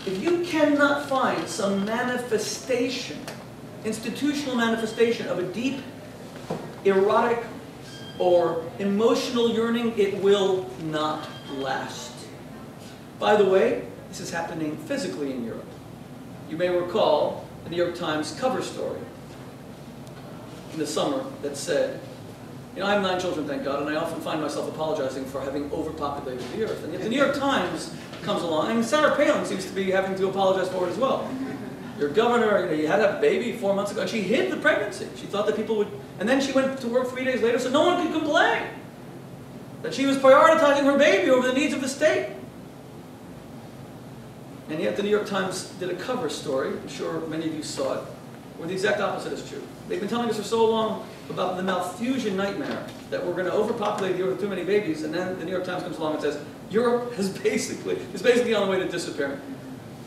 If you cannot find some manifestation, institutional manifestation of a deep, erotic, or emotional yearning, it will not last. By the way, this is happening physically in Europe. You may recall the New York Times cover story in the summer that said, you know, I have 9 children, thank God, and I often find myself apologizing for having overpopulated the earth. And yet the New York Times comes along, and Sarah Palin seems to be having to apologize for it as well. Your governor, you had a baby 4 months ago, and she hid the pregnancy. She thought that people would, and then she went to work 3 days later so no one could complain that she was prioritizing her baby over the needs of the state. And yet the New York Times did a cover story, I'm sure many of you saw it, where the exact opposite is true. They've been telling us for so long about the Malthusian nightmare, that we're going to overpopulate the earth with too many babies, and then the New York Times comes along and says, Europe is basically on the way to disappearing.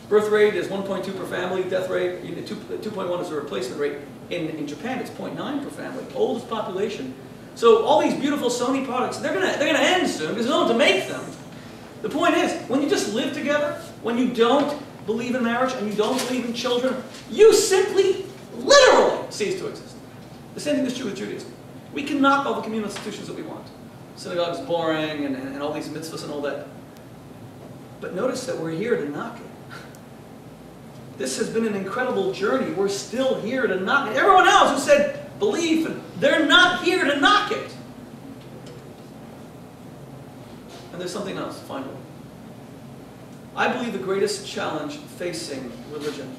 Birth rate is 1.2 per family, death rate, 2.1 is the replacement rate. In Japan, it's 0.9 per family, oldest population. So all these beautiful Sony products, they're going to end soon, because there's no one to make them. The point is, when you just live together, when you don't believe in marriage and you don't believe in children, you simply, literally cease to exist. The same thing is true with Judaism. We can knock all the communal institutions that we want. Synagogue is boring and all these mitzvahs and all that. But notice that we're here to knock it. This has been an incredible journey. We're still here to knock it. Everyone else who said belief, they're not here to knock it. And there's something else, finally. I believe the greatest challenge facing religion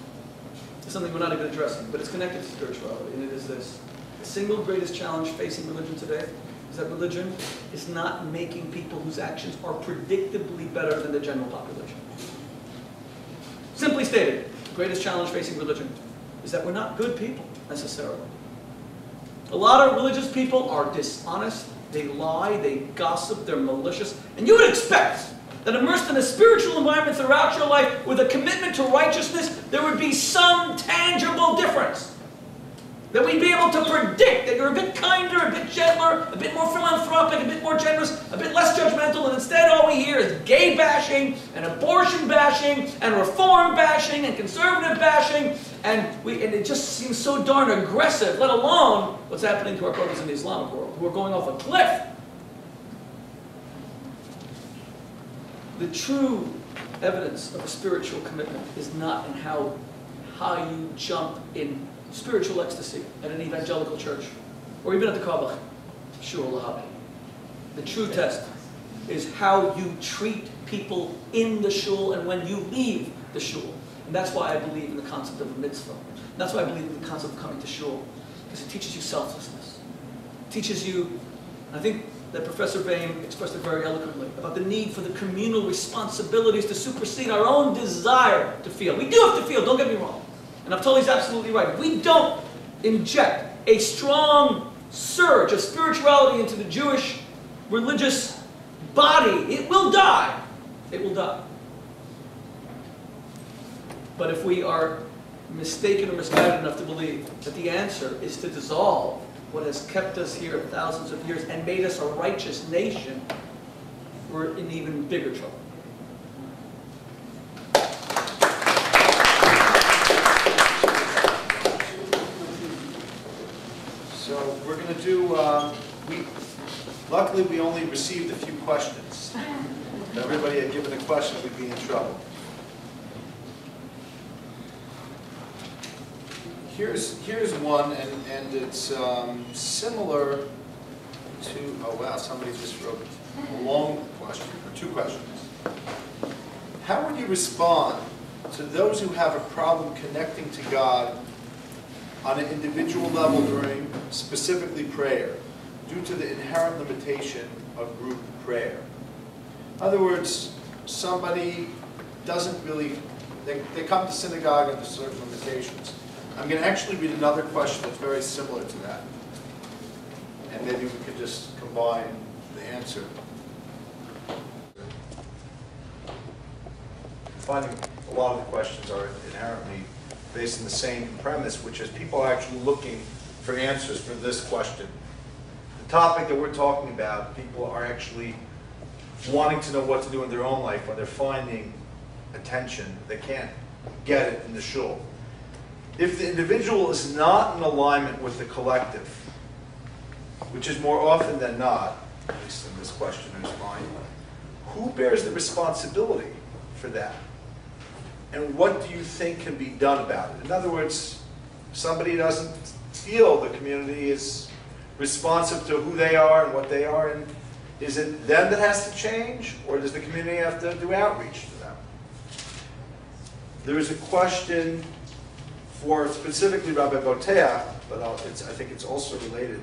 is something we're not even addressing, but it's connected to spirituality, and it is this. The single greatest challenge facing religion today is that religion is not making people whose actions are predictably better than the general population. Simply stated, the greatest challenge facing religion is that we're not good people, necessarily. A lot of religious people are dishonest, they lie, they gossip, they're malicious. And you would expect that immersed in a spiritual environment throughout your life with a commitment to righteousness, there would be some tangible difference. That we'd be able to predict that you're a bit kinder, a bit gentler, a bit more philanthropic, a bit more generous, a bit less judgmental, and instead all we hear is gay bashing, and abortion bashing, and reform bashing, and conservative bashing, and it just seems so darn aggressive, let alone what's happening to our brothers in the Islamic world, who are going off a cliff. The true evidence of a spiritual commitment is not in how high you jump in spiritual ecstasy at an evangelical church, or even at the Carlebach, Shul. The true test is how you treat people in the Shul and when you leave the Shul. And that's why I believe in the concept of a mitzvah. And that's why I believe in the concept of coming to Shul, because it teaches you selflessness. It teaches you, I think that Professor Bayme expressed it very eloquently, about the need for the communal responsibilities to supersede our own desire to feel. We do have to feel, don't get me wrong. And Naftali's absolutely right. If we don't inject a strong surge of spirituality into the Jewish religious body, it will die. It will die. But if we are mistaken or misguided enough to believe that the answer is to dissolve what has kept us here thousands of years and made us a righteous nation, we're in even bigger trouble. So we're going to do, luckily we only received a few questions. If everybody had given a question, we'd be in trouble. Here's one, and it's similar to, oh wow, somebody just wrote a long question, or two questions. How would you respond to those who have a problem connecting to God on an individual level during specifically prayer, due to the inherent limitation of group prayer? In other words, somebody doesn't really, they come to synagogue under certain limitations. I'm going to actually read another question that's very similar to that. And maybe we could just combine the answer. Finding a lot of the questions are inherently based on the same premise, which is people are actually looking for answers for this question. The topic that we're talking about, people are actually wanting to know what to do in their own life when they're finding attention. They can't get it in the shul. If the individual is not in alignment with the collective, which is more often than not, at least in this questioner's mind, who bears the responsibility for that? And what do you think can be done about it? In other words, somebody doesn't feel the community is responsive to who they are and what they are, and is it them that has to change, or does the community have to do outreach to them? There is a question for specifically Rabbi Boteach, but I think it's also related,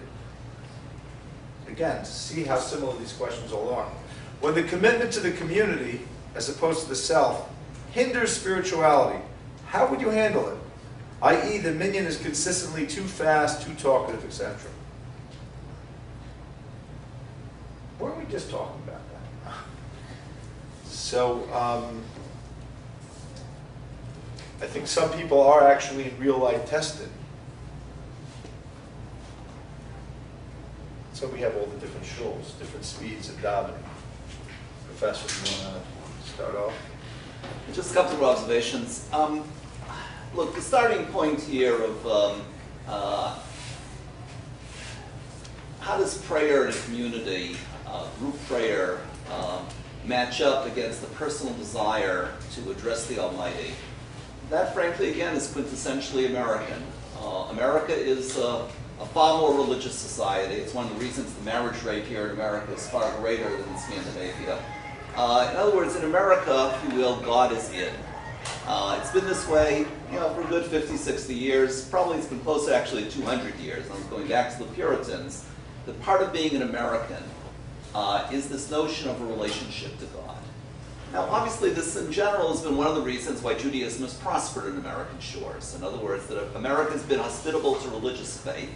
again, to see how similar these questions all are. When the commitment to the community, as opposed to the self, hinders spirituality, how would you handle it? I.e., the minion is consistently too fast, too talkative, etc. Weren't we just talking about that? So, I think some people are actually in real life tested. So we have all the different shuls, different speeds of Dabate. Professor, you want to start off? Just a couple of observations. Look, the starting point here of how does prayer in a community, group prayer, match up against the personal desire to address the Almighty? That, frankly, again, is quintessentially American. America is a far more religious society. It's one of the reasons the marriage rate here in America is far greater than in Scandinavia. In other words, in America, if you will, God is in. It's been this way, for a good 50, 60 years. Probably it's been close to actually 200 years. I'm going back to the Puritans. That part of being an American is this notion of a relationship to God. Now, obviously, this in general has been one of the reasons why Judaism has prospered in American shores. In other words, that America has been hospitable to religious faith.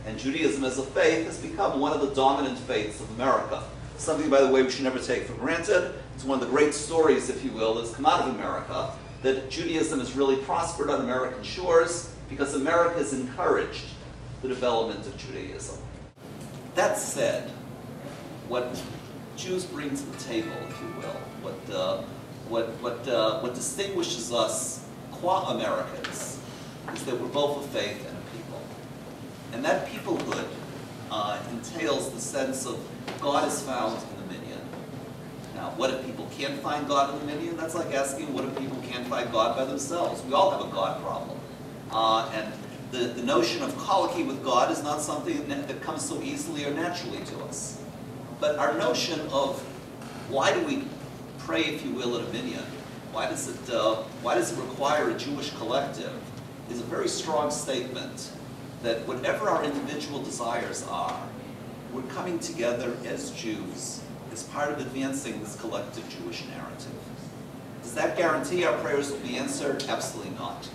And Judaism as a faith has become one of the dominant faiths of America. Something, by the way, we should never take for granted. It's one of the great stories, if you will, that's come out of America, that Judaism has really prospered on American shores because America has encouraged the development of Judaism. That said, what Jews bring to the table, if you will, what distinguishes us qua Americans is that we're both a faith and a people. And that peoplehood entails the sense of God is found in the minyan. Now, what if people can't find God in the minyan? That's like asking what if people can't find God by themselves? We all have a God problem. And the notion of colloquy with God is not something that comes so easily or naturally to us. But our notion of why do we pray, if you will, at a minyan? Why does it require a Jewish collective? Is a very strong statement that whatever our individual desires are, we're coming together as Jews as part of advancing this collective Jewish narrative. Does that guarantee our prayers will be answered? Absolutely not.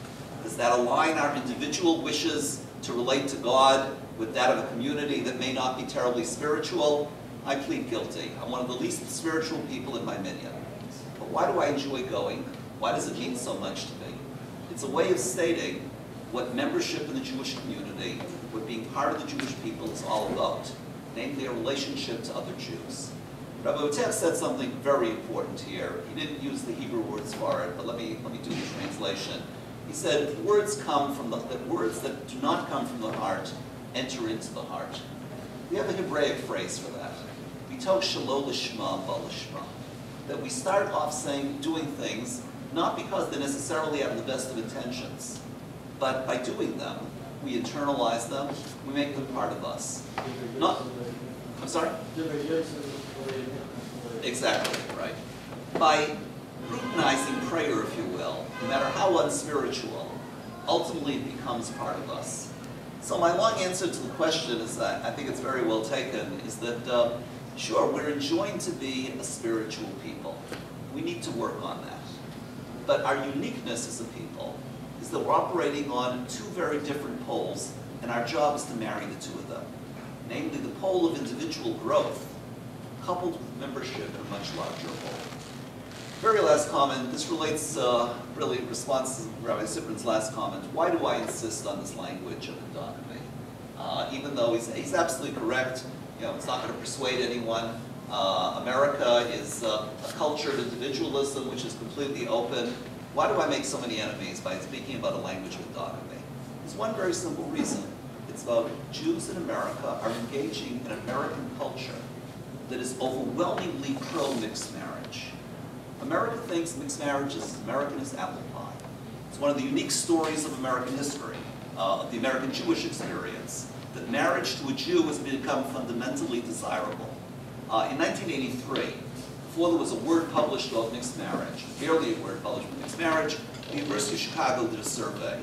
Does that align our individual wishes to relate to God with that of a community that may not be terribly spiritual? I plead guilty. I'm one of the least spiritual people in my minyan. But why do I enjoy going? Why does it mean so much to me? It's a way of stating what membership in the Jewish community, what being part of the Jewish people is all about, namely a relationship to other Jews. Rabbi Boteach said something very important here. He didn't use the Hebrew words for it, but let me do the translation. He said, words that do not come from the heart enter into the heart. We have a Hebraic phrase for that. Bitoch shelo lishma ba lishma. That we start off doing things not because they necessarily have the best of intentions, but by doing them, we internalize them, we make them part of us. I'm sorry? Exactly, right. By routinizing prayer, if you will, no matter how unspiritual, ultimately it becomes part of us. So my long answer to the question is that I think it's very well taken, is that sure, we're enjoined to be a spiritual people. We need to work on that. But our uniqueness as a people is that we're operating on two very different poles, and our job is to marry the two of them. Namely, the pole of individual growth, coupled with membership in a much larger whole. Very last comment, this relates, really in response to Rabbi Citron's last comment. Why do I insist on this language of endogamy? Even though he's absolutely correct, it's not going to persuade anyone. America is a culture of individualism which is completely open. Why do I make so many enemies by speaking about a language of endogamy? There's one very simple reason. It's about Jews in America are engaging in American culture that is overwhelmingly pro-mixed marriage. America thinks mixed marriage is as American as apple pie. It's one of the unique stories of American history, of the American Jewish experience, that marriage to a Jew has become fundamentally desirable. In 1983, before there was a word published about mixed marriage, barely a word published about mixed marriage, the University of Chicago did a survey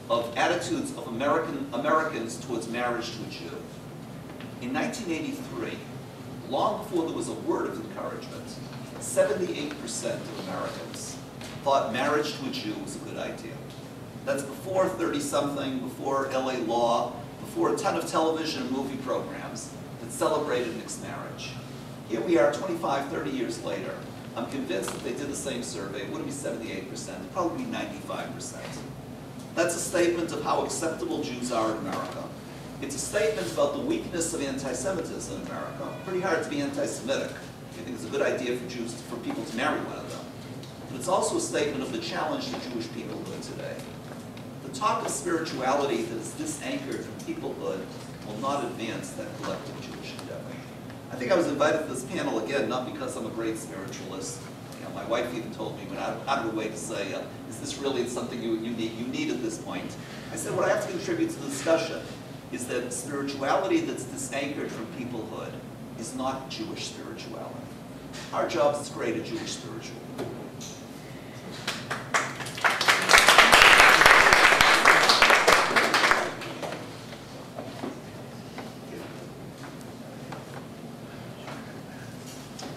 of attitudes of Americans towards marriage to a Jew. In 1983, long before there was a word of encouragement, 78% of Americans thought marriage to a Jew was a good idea. That's before 30-something, before LA law, before a ton of television and movie programs that celebrated mixed marriage. Here we are 25, 30 years later. I'm convinced that they did the same survey, it wouldn't be 78%, it'd probably be 95%. That's a statement of how acceptable Jews are in America. It's a statement about the weakness of anti-Semitism in America. Pretty hard to be anti-Semitic. I think it's a good idea for people to marry one of them. But it's also a statement of the challenge that Jewish peoplehood today. The talk of spirituality that is disanchored from peoplehood will not advance that collective Jewish endeavor. I think I was invited to this panel again, not because I'm a great spiritualist. My wife even told me, went out of her way to say, is this really something you need at this point? I said, what I have to contribute to the discussion is that spirituality that's disanchored from peoplehood is not Jewish spirituality. Our job is to create a Jewish spiritual.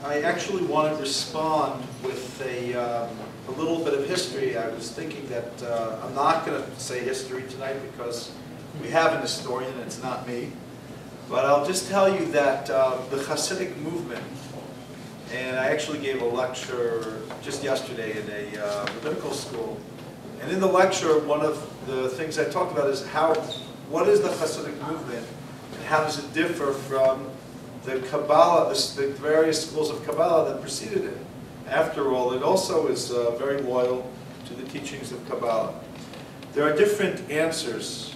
I actually want to respond with a little bit of history. I was thinking that I'm not going to say history tonight because we have an historian, it's not me. But I'll just tell you that the Hasidic movement, and I actually gave a lecture just yesterday in a rabbinical school, and in the lecture, one of the things I talked about is what is the Hasidic movement, and how does it differ from the Kabbalah, the various schools of Kabbalah that preceded it. After all, it also is very loyal to the teachings of Kabbalah. There are different answers,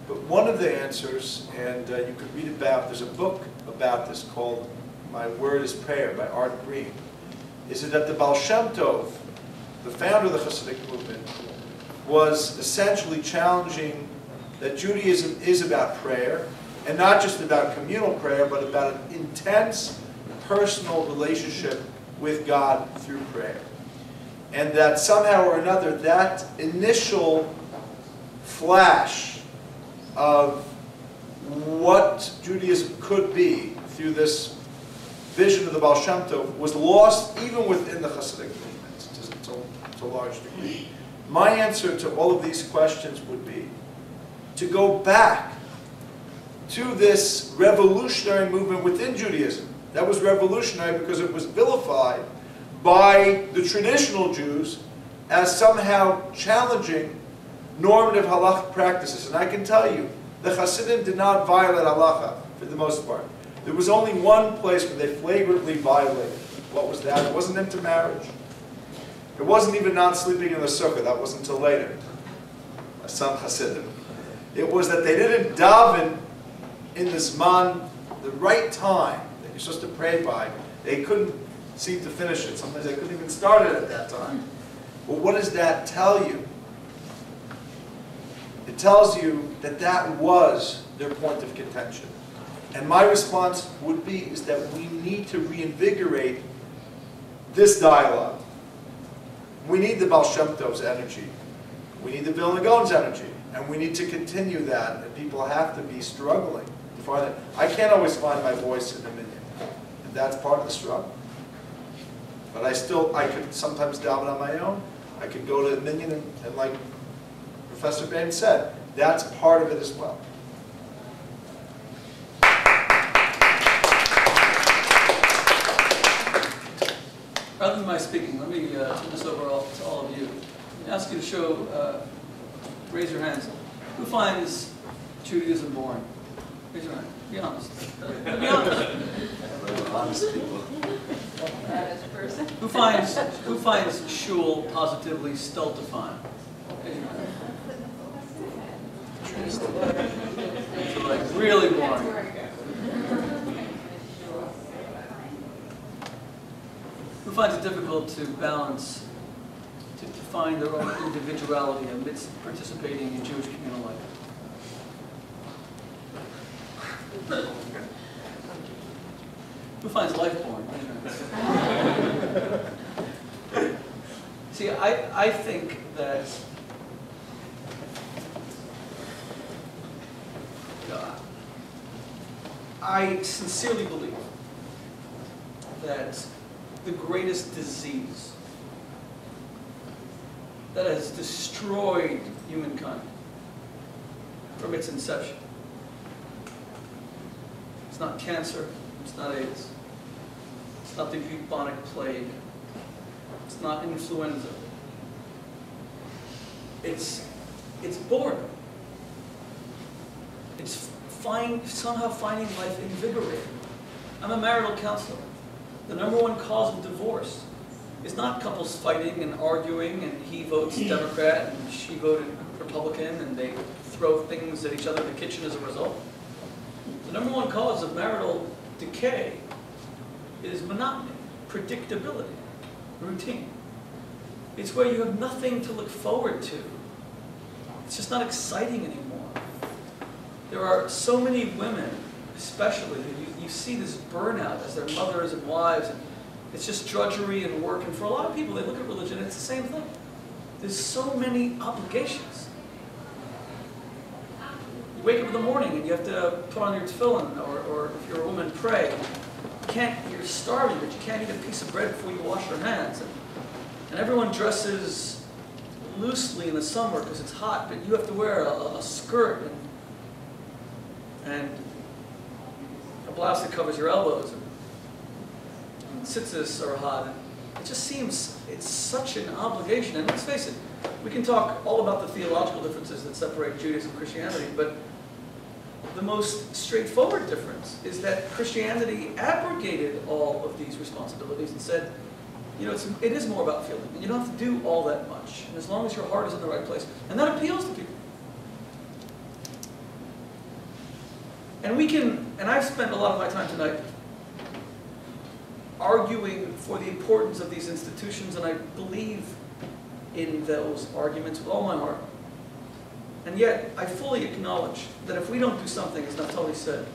but one of the answers, and you could read about, there's a book about this called My Word is Prayer by Art Green, is that the Baal Shem Tov, the founder of the Hasidic movement, was essentially challenging that Judaism is about prayer, and not just about communal prayer, but about an intense personal relationship with God through prayer. And that somehow or another, that initial flash of what Judaism could be through this vision of the Baal Shem Tov was lost even within the Hasidic movement to a large degree. My answer to all of these questions would be to go back to this revolutionary movement within Judaism. That was revolutionary because it was vilified by the traditional Jews as somehow challenging normative halachic practices. And I can tell you, the Hasidim did not violate halacha for the most part. There was only one place where they flagrantly violated. What was that? It wasn't into marriage. It wasn't even not sleeping in the sukkah. That wasn't until later. Some Hasidim. It was that they didn't daven in the Zman, the right time that you're supposed to pray by. They couldn't seem to finish it. Sometimes they couldn't even start it at that time. Well, what does that tell you? It tells you that that was their point of contention. And my response would be is that we need to reinvigorate this dialogue. We need the Baal Shem Tov's energy. We need the Vilna Gaon's energy. And we need to continue that. And people have to be struggling to find it. I can't always find my voice in the minyan. And that's part of the struggle. But I could sometimes daven on my own. I could go to the minyan and like Professor Bayme said, that's part of it as well. Rather than my speaking, let me turn this over to all of you. Let me ask you to show, raise your hands. Who finds Judaism boring? Raise your hand. Be honest. Be honest. Honest people. Who finds Shul positively stultifying? Raise your hand. So like really boring. Who finds it difficult to balance, to find their own individuality amidst participating in Jewish communal life? Who finds life boring? See, I think that I sincerely believe that the greatest disease that has destroyed humankind from its inception, it's not cancer, it's not AIDS, it's not the bubonic plague, it's not influenza, it's boredom. It's somehow finding life invigorating. I'm a marital counselor. The number one cause of divorce is not couples fighting and arguing and he votes Democrat and she voted Republican and they throw things at each other in the kitchen as a result. The number one cause of marital decay is monotony, predictability, routine. It's where you have nothing to look forward to. It's just not exciting anymore. There are so many women, especially, that you see this burnout as their mothers and wives, and it's just drudgery and work. And for a lot of people, they look at religion, and it's the same thing. There's so many obligations. You wake up in the morning and you have to put on your tefillin, or if you're a woman, pray. You're starving, but you can't eat a piece of bread before you wash your hands. And everyone dresses loosely in the summer because it's hot, but you have to wear a skirt. And and a blouse that covers your elbows, and tzitzis are hot. It just seems it's such an obligation. And let's face it, we can talk all about the theological differences that separate Judaism and Christianity, but the most straightforward difference is that Christianity abrogated all of these responsibilities and said, you know, it is more about feeling, and you don't have to do all that much, and as long as your heart is in the right place. And that appeals to people. And we can, and I've spent a lot of my time tonight arguing for the importance of these institutions, and I believe in those arguments with all my heart. And yet, I fully acknowledge that if we don't do something, as Naftali said,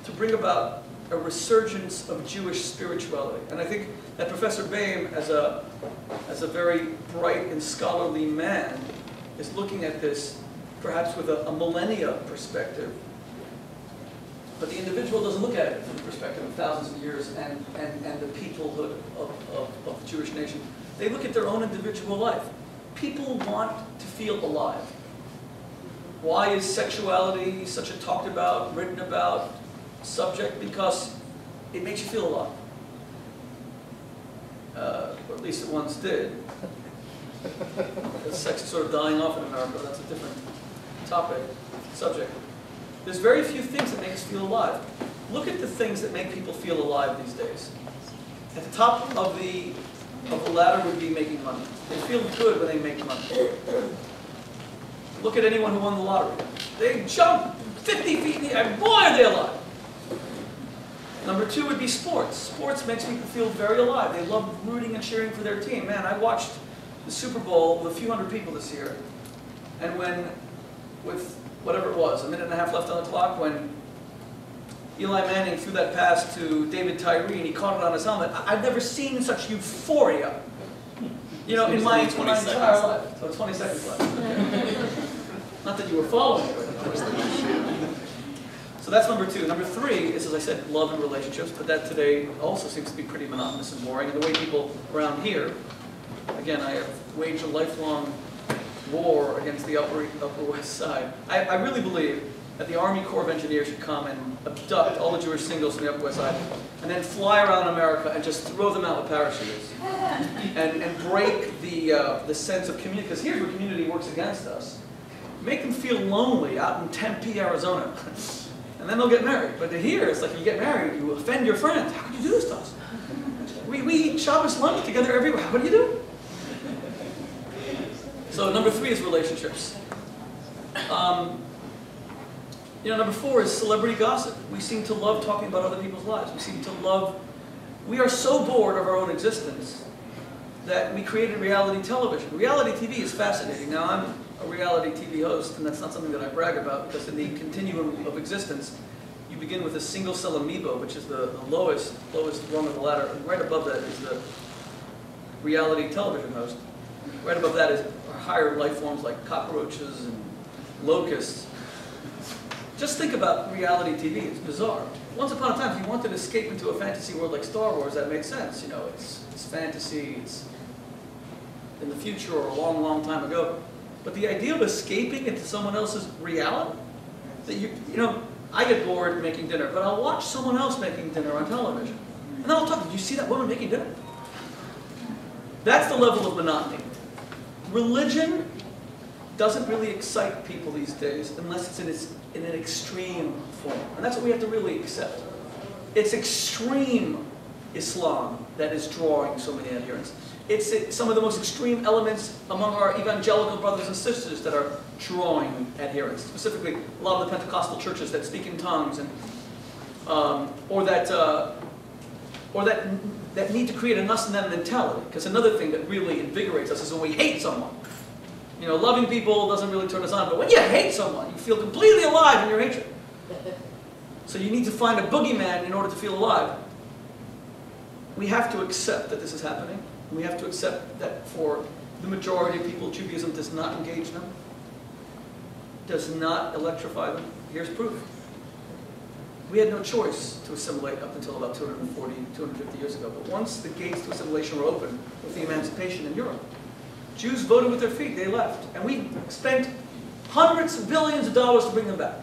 to bring about a resurgence of Jewish spirituality, and I think that Professor Bayme, as a very bright and scholarly man, is looking at this perhaps with a millennia perspective. But the individual doesn't look at it from the perspective of thousands of years and the peoplehood of the Jewish nation. They look at their own individual life. People want to feel alive. Why is sexuality such a talked about, written about subject? Because it makes you feel alive. Or at least it once did. Sex is sort of dying off in America. That's a different subject. There's very few things that make us feel alive. Look at the things that make people feel alive these days. At the top of the ladder would be making money. They feel good when they make money. Look at anyone who won the lottery. They jump 50 feet in the air. Boy, are they alive. Number two would be sports. Sports makes people feel very alive. They love rooting and cheering for their team. Man, I watched the Super Bowl with a few hundred people this year. And with whatever it was, a minute and a half left on the clock, when Eli Manning threw that pass to David Tyree and he caught it on his helmet, I've never seen such euphoria, you know, in my entire life. So 20 seconds left. Okay. Not that you were following it. So that's number two. Number three is, as I said, love and relationships, but that today also seems to be pretty monotonous and boring. And the way people around here, again, I have waged a lifelong war against the Upper West Side. I really believe that the Army Corps of Engineers should come and abduct all the Jewish singles from the Upper West Side and then fly around America and just throw them out with parachutes and break the sense of community. Because here's where community works against us. Make them feel lonely out in Tempe, Arizona, and then they'll get married. But here, it's like you get married, you offend your friends. How can you do this to us? We eat Shabbos lunch together every week. What do you do? So number three is relationships. Number four is celebrity gossip. We seem to love talking about other people's lives. We are so bored of our own existence that we created reality television. Reality TV is fascinating. Now, I'm a reality TV host, and that's not something that I brag about, because in the continuum of existence, you begin with a single-cell amoeba, which is the lowest rung of the ladder, and right above that is the reality television host. Right above that is higher life forms like cockroaches and locusts. Just think about reality TV. It's bizarre. Once upon a time, if you wanted to escape into a fantasy world like Star Wars, that makes sense. You know, it's fantasy, it's in the future or a long, long time ago. But the idea of escaping into someone else's reality, that I get bored making dinner, but I'll watch someone else making dinner on television. And then I'll talk, did you see that woman making dinner? That's the level of monotony. Religion doesn't really excite people these days unless it's in an extreme form. And that's what we have to really accept. It's extreme Islam that is drawing so many adherents. It's some of the most extreme elements among our evangelical brothers and sisters that are drawing adherents. Specifically, a lot of the Pentecostal churches that speak in tongues, and or that need to create an us and them mentality. Because another thing that really invigorates us is when we hate someone. You know, loving people doesn't really turn us on, but when you hate someone, you feel completely alive in your hatred. So you need to find a boogeyman in order to feel alive. We have to accept that this is happening. We have to accept that for the majority of people, Judaism does not engage them, does not electrify them. Here's proof. We had no choice to assimilate up until about 240, 250 years ago. But once the gates to assimilation were open with the emancipation in Europe, Jews voted with their feet, they left. And we spent hundreds of billions of dollars to bring them back.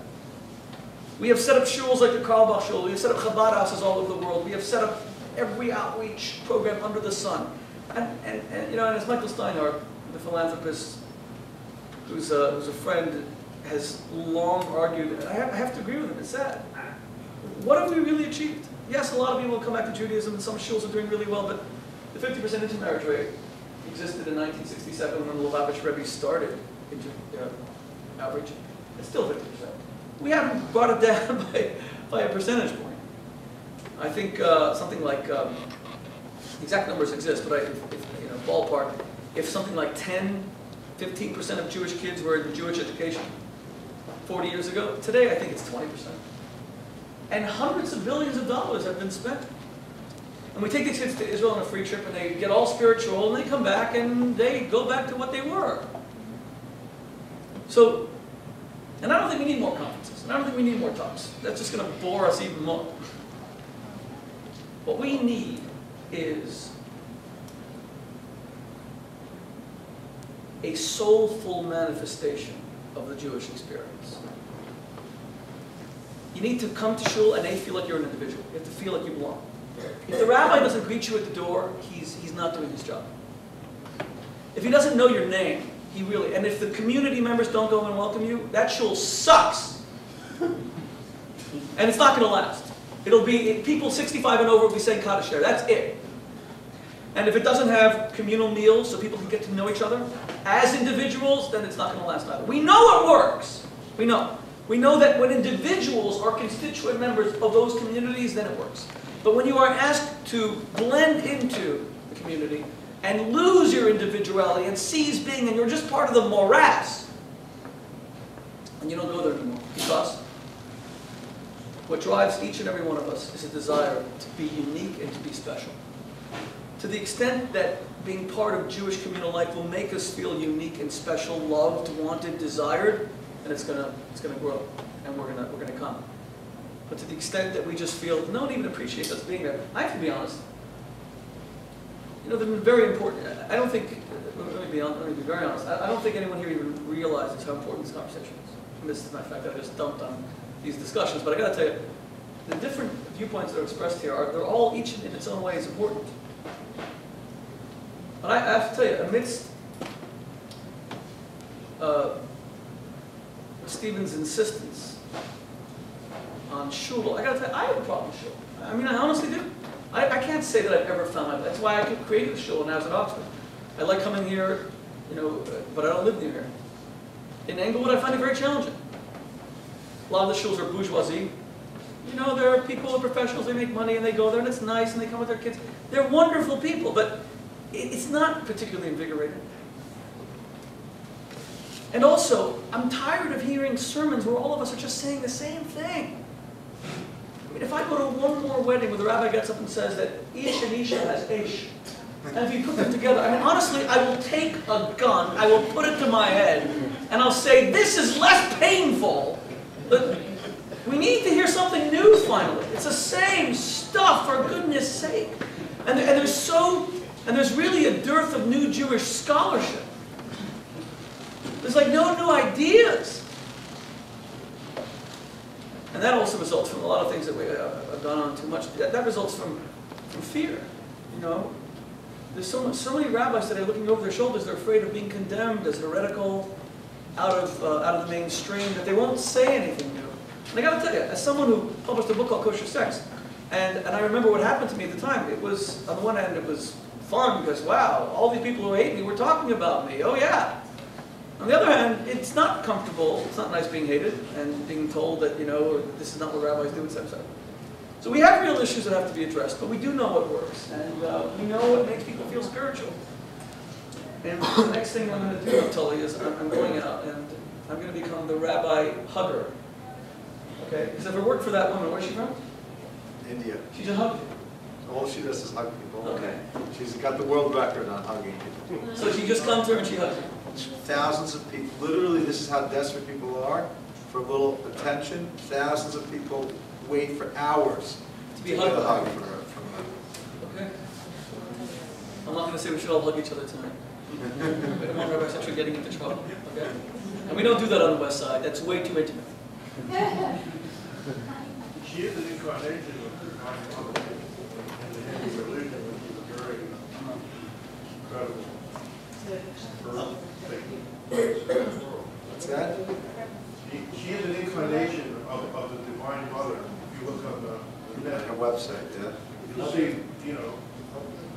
We have set up shuls like the Carlebach Shul. We have set up Chabad houses all over the world. We have set up every outreach program under the sun. And you know, and as Michael Steinhardt, the philanthropist, who's a friend, has long argued, I have to agree with him, it's sad. What have we really achieved? Yes, a lot of people come back to Judaism, and some shuls are doing really well, but the 50% intermarriage rate existed in 1967 when the Dabate Rabbi started outreach. It's still 50%. We haven't brought it down by a percentage point. I think something like, exact numbers exist, but if ballpark, if something like 10–15% of Jewish kids were in Jewish education 40 years ago, today I think it's 20%. And hundreds of billions of dollars have been spent. And we take these kids to Israel on a free trip, and they get all spiritual, and they come back, and they go back to what they were. So, and I don't think we need more conferences, and I don't think we need more talks. That's just going to bore us even more. What we need is a soulful manifestation of the Jewish experience. You need to come to shul and feel like you're an individual. You have to feel like you belong. If the rabbi doesn't greet you at the door, he's not doing his job. If he doesn't know your name, and if the community members don't go and welcome you, that shul sucks. And it's not going to last. It'll be, people 65 and over will be saying Kaddish there. That's it. And if it doesn't have communal meals so people can get to know each other as individuals, then it's not going to last either. We know it works. We know. We know that when individuals are constituent members of those communities, then it works. But when you are asked to blend into the community and lose your individuality and cease being, and you're just part of the morass, and you don't go there anymore. Because what drives each and every one of us is a desire to be unique and to be special. To the extent that being part of Jewish communal life will make us feel unique and special, loved, wanted, desired, and it's gonna grow, and we're gonna come. But to the extent that we just feel no one even appreciates us being there, I have to be honest. You know, they've been very important. I don't think. Let me be very honest. I don't think anyone here even realizes how important this conversation is. And this is my fact. I just dumped on these discussions, but I got to tell you, the different viewpoints that are expressed here they're all each in its own way is important. But I have to tell you, amidst Stephen's insistence on shul, I got to tell you, I have a problem with shul. I mean, I honestly do. I can't say that I've ever found my. That's why I created the shul when I was at Oxford. I like coming here, you know, but I don't live near here. In Englewood, I find it very challenging. A lot of the shuls are bourgeoisie. You know, there are people who are professionals, they make money and they go there and it's nice and they come with their kids. They're wonderful people, but it's not particularly invigorating. And also, I'm tired of hearing sermons where all of us are just saying the same thing. I mean, if I go to one more wedding where the rabbi gets up and says that Ish and Isha has Ish, and if you put them together, I mean, honestly, I will take a gun, I will put it to my head, and I'll say, this is less painful. But we need to hear something new finally. It's the same stuff, for goodness sake. And there's really a dearth of new Jewish scholarship. There's like no new ideas. And that also results from a lot of things that we have gone on too much. That results from fear. You know, there's so many rabbis that are looking over their shoulders. They're afraid of being condemned as heretical, out of the mainstream, that they won't say anything new. And I got to tell you, as someone who published a book called Kosher Sex, and I remember what happened to me at the time. It was, on the one hand, it was fun because wow, all these people who hate me were talking about me. Oh yeah. On the other hand, it's not comfortable. It's not nice being hated and being told that, you know, this is not what rabbis do, etc. So we have real issues that have to be addressed, but we do know what works, and we know what makes people feel spiritual. And the next thing I'm going to do, Tully, is I'm going out and I'm going to become the rabbi hugger. Okay? Because if it worked for that woman, where's she from? India. She just hugged you. All she does is hug people. Okay. She's got the world record on hugging people. So she just comes to her and she hugs you. Thousands of people. Literally, this is how desperate people are for a little attention. Thousands of people wait for hours To be get hugged a by hug her. from her. Okay. I'm not going to say we should all hug each other tonight. We don't want rabbis actually getting into trouble. Okay? And we don't do that on the West Side. That's way too intimate. She is an incarnation of the divine mother in the Hindu religion, which is a very incredible person. What's that? She is an incarnation of the divine mother. If you look on the net, Her website, yeah. you'll see, you know.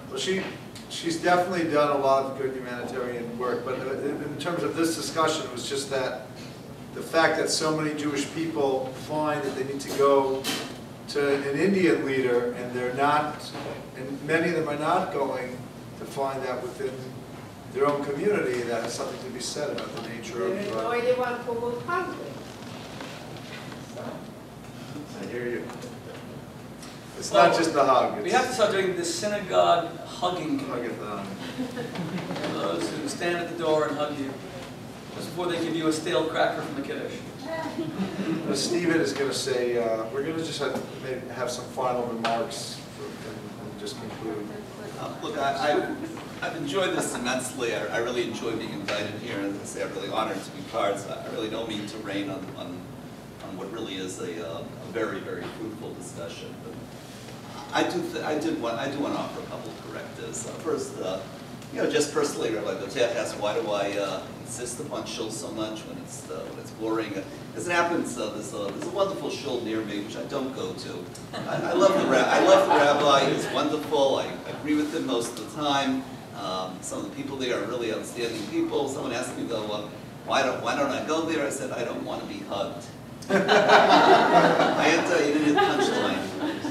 Well, she's definitely done a lot of good humanitarian work, but in terms of this discussion, it was just that the fact that so many Jewish people find that they need to go to an Indian leader, and they're not, and many of them are not going to find that within their own community, that has something to be said about the nature of. No idea what to go public. I hear you. It's not just the hug. We have to start doing the synagogue hugging Hug committee. it. Those who stand at the door and hug you. Just before they give you a stale cracker from the Kiddush. Stephen is going to say, we're going to just maybe have some final remarks and just conclude. Look, I've enjoyed this immensely. I really enjoy being invited here, and I say I'm really honored to be part. So I really don't mean to rain on what really is a very, very fruitful discussion. But I do want to offer a couple of correctives. First, just personally, Rabbi Boteach asked, why do I insist upon Shul so much when it's boring? As it happens, there's a wonderful Shul near me, which I don't go to. I love the Rabbi. He's wonderful. I agree with him most of the time. Some of the people there are really outstanding people. Someone asked me, though, why don't I go there? I said, I don't want to be hugged. You didn't hit the punchline.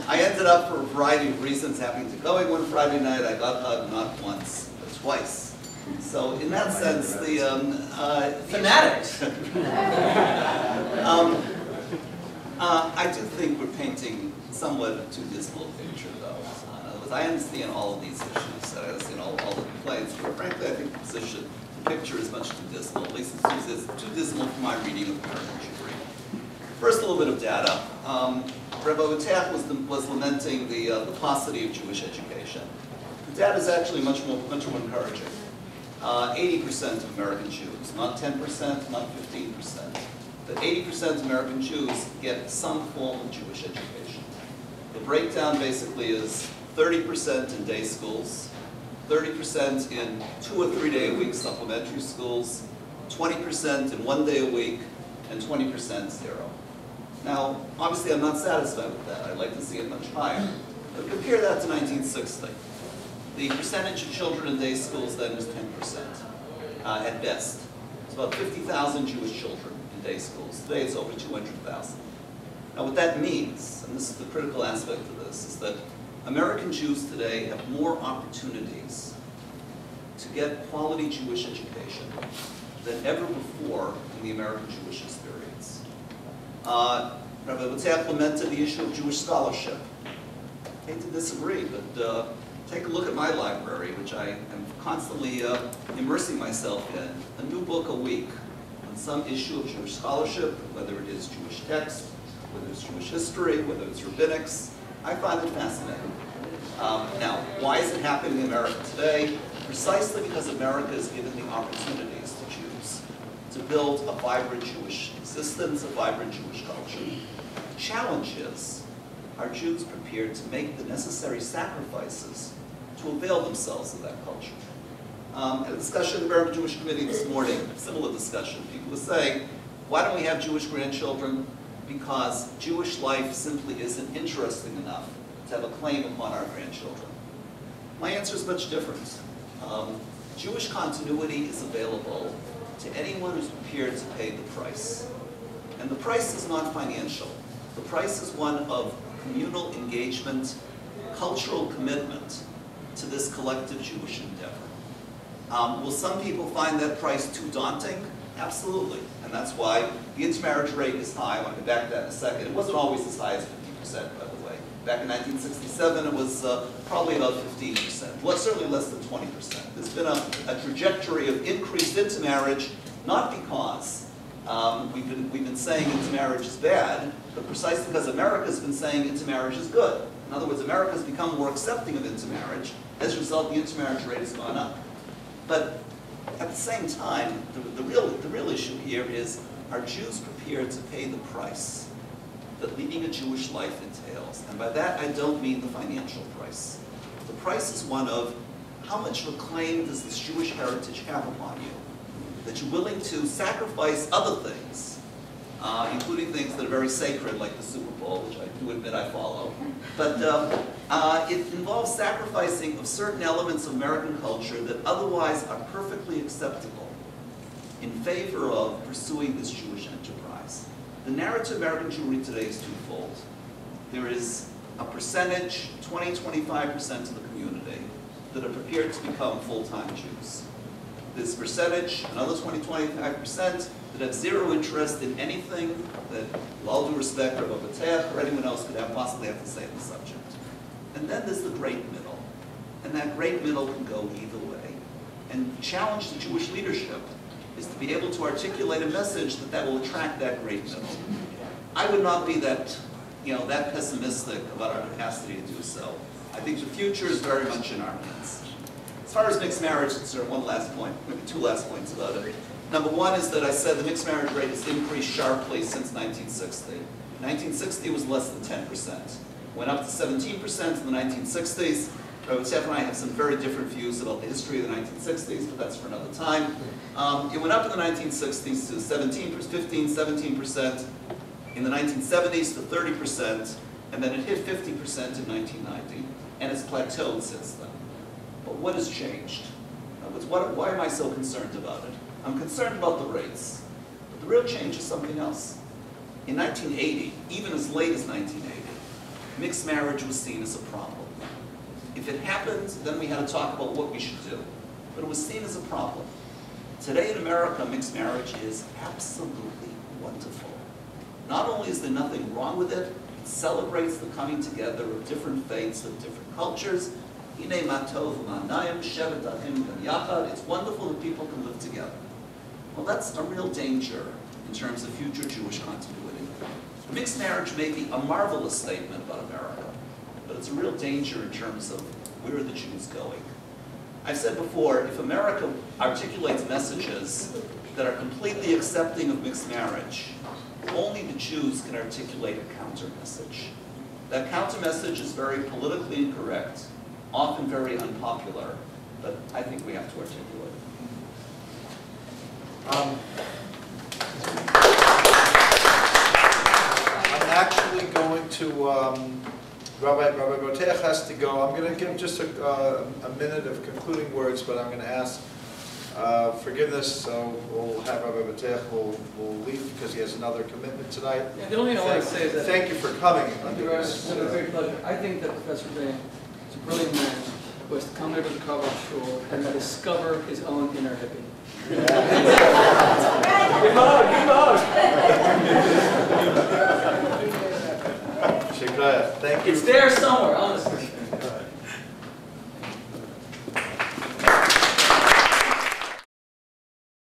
I ended up, for a variety of reasons, having to going one Friday night. I got hugged not once, but twice. So in that sense, the Fanatics. I do think we're painting somewhat a too dismal picture, though. In other words, I understand all of these issues. I understand all the complaints. But frankly, I think the picture is much too dismal. At least it's too dismal from my reading of American Jewry. First, a little bit of data. Rabbi Boteach was lamenting the paucity of Jewish education. The data is actually much more encouraging. 80% of American Jews, not 10%, not 15%, but 80% of American Jews get some form of Jewish education. The breakdown basically is 30% in day schools, 30% in 2 or 3 day a week supplementary schools, 20% in 1 day a week, and 20% zero. Now, obviously I'm not satisfied with that. I'd like to see it much higher. But compare that to 1960. The percentage of children in day schools then was 10%, at best. It's about 50,000 Jewish children in day schools. Today it's over 200,000. Now what that means, and this is the critical aspect of this, is that American Jews today have more opportunities to get quality Jewish education than ever before in the American Jewish experience. Rabbi Boteach lamented the issue of Jewish scholarship. I hate to disagree, but take a look at my library, which I am constantly immersing myself in. A new book a week on some issue of Jewish scholarship, whether it is Jewish text, whether it's Jewish history, whether it's rabbinics. I find it fascinating. Now, why is it happening in America today? Precisely because America is given the opportunities to Jews to build a vibrant Jewish existence, a vibrant Jewish culture. The challenge is, are Jews prepared to make the necessary sacrifices to avail themselves of that culture? At a discussion in the American Jewish Committee this morning, similar discussion, people were saying, why don't we have Jewish grandchildren? Because Jewish life simply isn't interesting enough to have a claim upon our grandchildren. My answer is much different. Jewish continuity is available to anyone who's prepared to pay the price. And the price is not financial. The price is one of communal engagement, cultural commitment to this collective Jewish endeavor. Will some people find that price too daunting? Absolutely. And that's why the intermarriage rate is high. I want to get back to that in a second. It wasn't always as high as 50%, by the way. Back in 1967, it was probably about 15%. Certainly less than 20%. There's been a trajectory of increased intermarriage, not because we've been saying intermarriage is bad, but precisely because America's been saying intermarriage is good. In other words, America's become more accepting of intermarriage. As a result, the intermarriage rate has gone up. But at the same time, the real issue here is, are Jews prepared to pay the price that leading a Jewish life entails. And by that, I don't mean the financial price. The price is one of how much of a claim does this Jewish heritage have upon you? That you're willing to sacrifice other things, including things that are very sacred, like the Super Bowl, which I do admit I follow. But it involves sacrificing of certain elements of American culture that otherwise are perfectly acceptable in favor of pursuing this Jewish enterprise. The narrative of American Jewry today is twofold. There is a percentage, 20-25% of the community, that are prepared to become full-time Jews. This percentage, another 20-25%, that have zero interest in anything that, with all due respect, Rabbi Boteach or anyone else could possibly have to say on the subject. And then there's the great middle. And that great middle can go either way. And the challenge to Jewish leadership is to be able to articulate a message that will attract that great middle. I would not be that pessimistic about our capacity to do so. I think the future is very much in our hands. As far as mixed marriage is concerned, one last point, maybe two last points about it. Number one is that I said the mixed marriage rate has increased sharply since 1960. 1960 was less than 10%. Went up to 17% in the 1960s. Boteach and I have some very different views about the history of the 1960s, but that's for another time. It went up in the 1960s to 15-17%. In the 1970s to 30%, and then it hit 50% in 1990, and it's plateaued since then. But what has changed? Why am I so concerned about it? I'm concerned about the rates, but the real change is something else. In 1980, even as late as 1980, mixed marriage was seen as a problem. If it happened, then we had to talk about what we should do, but it was seen as a problem. Today in America, mixed marriage is absolutely wonderful. Not only is there nothing wrong with it, it celebrates the coming together of different faiths, of different cultures. It's wonderful that people can live together. Well, that's a real danger in terms of future Jewish continuity. Mixed marriage may be a marvelous statement about America, but it's a real danger in terms of where are the Jews going. I've said before, if America articulates messages that are completely accepting of mixed marriage, only the Jews can articulate a counter-message. That counter-message is very politically incorrect, often very unpopular, but I think we have to articulate it. I'm actually going to, Rabbi Boteach has to go. I'm going to give just a minute of concluding words, but I'm going to ask forgiveness, so we'll have Rabbi Boteach will leave because he has another commitment tonight. Yeah, the only thing I want to say is that... Thank you for coming. It's been a great pleasure. I think that Professor Bayme is a brilliant man who has to come here to the Carlebach Shul and discover his own inner hippie. Yeah. Thank you. It's there somewhere, honestly.